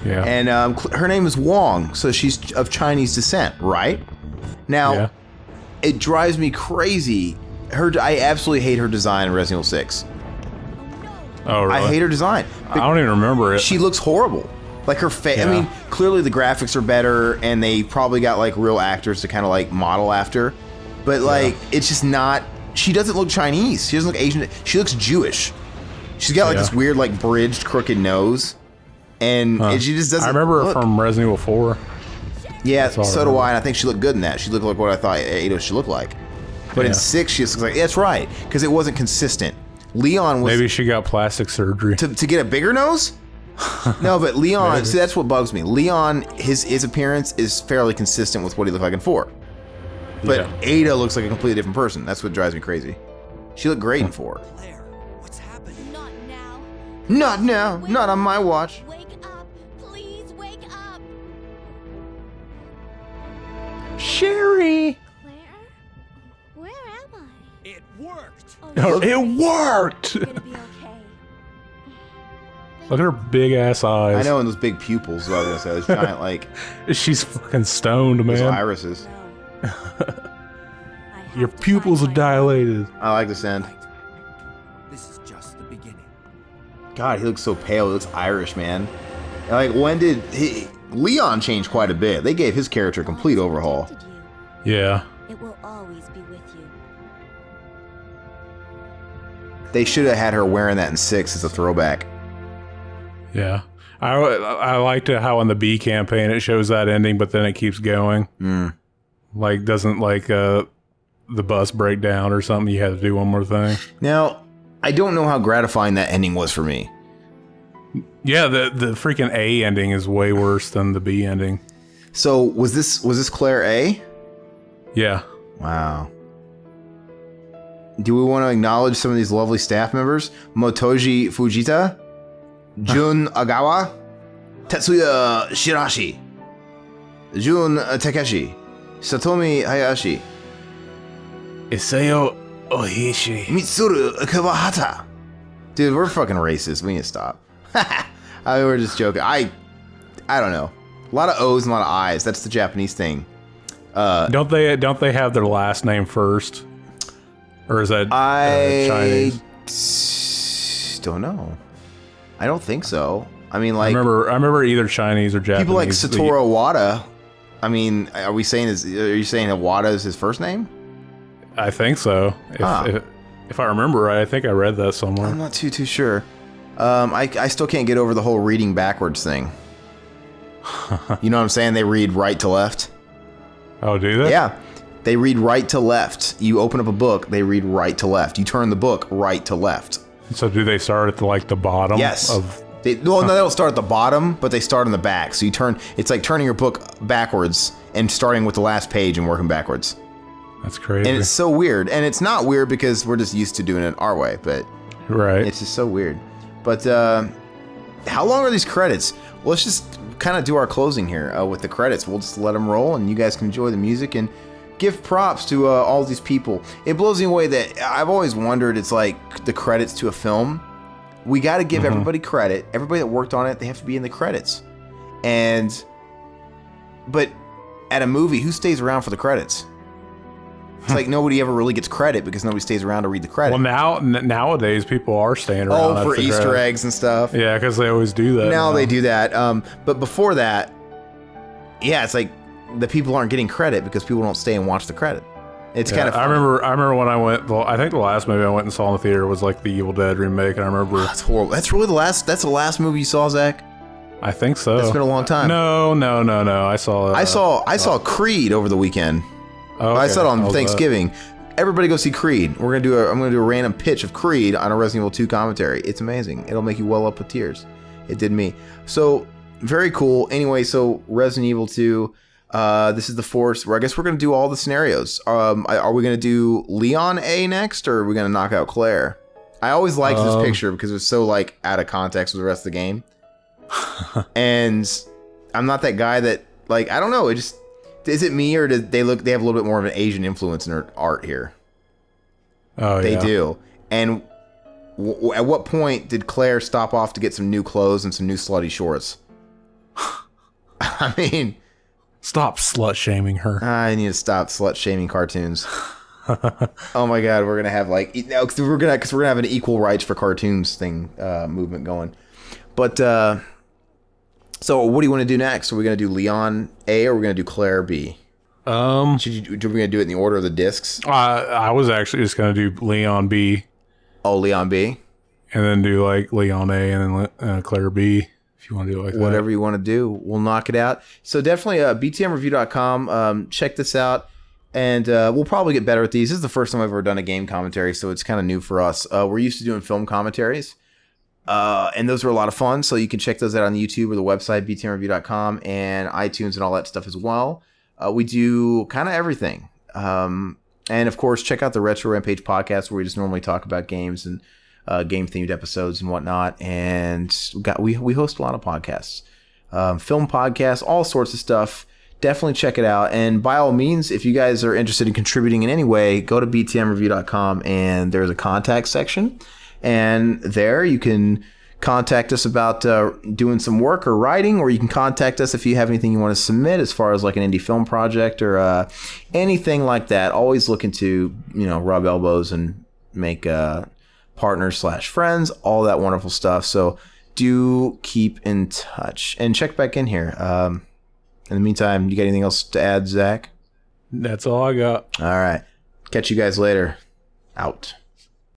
Yeah. And her name is Wong, so she's of Chinese descent, right? Now, it drives me crazy. I absolutely hate her design in Resident Evil 6. Oh, really? I hate her design. I don't even remember it. She looks horrible. Like her face. Yeah. I mean, clearly the graphics are better, and they probably got like real actors to kind of like model after. But like, it's just not. She doesn't look Chinese. She doesn't look Asian. She looks Jewish. She's got like this weird, like bridged, crooked nose, and she just doesn't. I remember her from Resident Evil 4. Yeah, so do I. And I think she looked good in that. She looked like what I thought Ada should look like. But in 6, she just looks like that's right because it wasn't consistent. Leon was maybe she got plastic surgery to get a bigger nose. No, but Leon. See, that's what bugs me. Leon, his appearance is fairly consistent with what he looked like in 4. But Ada looks like a completely different person. That's what drives me crazy. She looked great in 4. Claire, what's happening? Not now. Not now. Not on my watch. Wake up. Please wake up. Sherry. Claire? Where am I? It worked! Oh, It worked! you're gonna be okay. Look at her big ass eyes. I know, and those big pupils. I was gonna say, those giant like She's fucking stoned, those man. irises. Your pupils are dilated. I like this end. This is just the beginning. God, he looks so pale. He looks Irish, man. Like, when did Leon changed quite a bit? They gave his character a complete overhaul. Yeah. It will always be with you. They should have had her wearing that in 6 as a throwback. Yeah. I liked it how in the B campaign it shows that ending, but then it keeps going. Like, doesn't like the bus break down or something. You had to do one more thing. Now, I don't know how gratifying that ending was for me. Yeah, the freaking A ending is way worse than the B ending. So was this Claire A? Yeah. Wow. Do we want to acknowledge some of these lovely staff members? Motoji Fujita, Jun Agawa, Tetsuya Shirashi, Jun Takeshi, Satomi Hayashi, Isao Ohishi, Mitsuru Kawahata. Dude, we're fucking racist. We need to stop. I mean, we're just joking. I don't know. A lot of O's and a lot of I's. That's the Japanese thing. Don't they have their last name first? Or is that Chinese? Don't know. I don't think so. I mean, like, I remember either Chinese or Japanese. people like Satoru Iwata. I mean, are you saying Iwata is his first name? I think so. If I remember right, I think I read that somewhere. I'm not too sure. I still can't get over the whole reading backwards thing. You know what I'm saying? They read right to left. Oh, do they? Yeah. They read right to left. You open up a book, they read right to left. You turn the book right to left. So do they start at the bottom? Yes. They don't start at the bottom, but they start on the back. So it's like turning your book backwards and starting with the last page and working backwards. That's crazy. And it's so weird. And it's not weird because we're just used to doing it our way, but right. It's just so weird. But how long are these credits? Well, let's just kind of do our closing here with the credits. We'll just let them roll and you guys can enjoy the music and give props to all these people. It blows me away that I've always wondered, it's like the credits to a film. We got to give everybody credit. Everybody that worked on it, they have to be in the credits. But at a movie, who stays around for the credits? It's like nobody ever really gets credit because nobody stays around to read the credit. Well, nowadays people are staying around. Oh, for Easter eggs and stuff. Yeah, because they always do that. Now they do that. But before that, yeah, it's like the people aren't getting credit because people don't stay and watch the credit. It's kind of funny. I remember when I went. Well, I think the last movie I went and saw in the theater was like the Evil Dead remake, and I remember that's horrible. That's really the last movie you saw, Zach? I think so. It's been a long time. No. I saw Creed over the weekend. Oh, okay. I saw it on Thanksgiving. Everybody go see Creed. I'm gonna do a random pitch of Creed on a Resident Evil 2 commentary. It's amazing. It'll make you well up with tears. It did me. So very cool. Anyway, so Resident Evil 2. This is the fourth. I guess we're gonna do all the scenarios. Are we gonna do Leon A next, or are we gonna knock out Claire? I always liked this picture because it was so like out of context with the rest of the game. And I'm not that guy that like, I don't know. Is it me or do they have a little bit more of an Asian influence in their art here? Oh, they yeah. do. And at what point did Claire stop off to get some new clothes and some new slutty shorts? I mean, stop slut shaming her. I need to stop slut shaming cartoons. Oh my God, we're gonna have like because we're gonna have an equal rights for cartoons thing movement going. But so what do you want to do next? Are we gonna do Leon A or are we gonna do Claire B? Are we gonna do it in the order of the discs? I was actually just gonna do Leon B. Oh, Leon B. And then do like Leon A and then Claire B. If you want to do it like that. Whatever you want to do, we'll knock it out. So definitely btmreview.com. Check this out. And we'll probably get better at these. This is the first time I've ever done a game commentary, so it's kind of new for us. We're used to doing film commentaries. And those are a lot of fun. So you can check those out on YouTube or the website, btmreview.com, and iTunes and all that stuff as well. We do kind of everything. And of course, check out the Retro Rampage podcast where we just normally talk about games and game-themed episodes and whatnot. And we host a lot of podcasts. Film podcasts, all sorts of stuff. Definitely check it out. And by all means, if you guys are interested in contributing in any way, go to btmreview.com and there's a contact section. And there you can contact us about doing some work or writing, or you can contact us if you have anything you want to submit as far as like an indie film project or anything like that. Always looking to, rub elbows and make partners / friends, all that wonderful stuff. So do keep in touch and check back in here. In the meantime, you got anything else to add, Zach? That's all I got. All right. Catch you guys later. Out.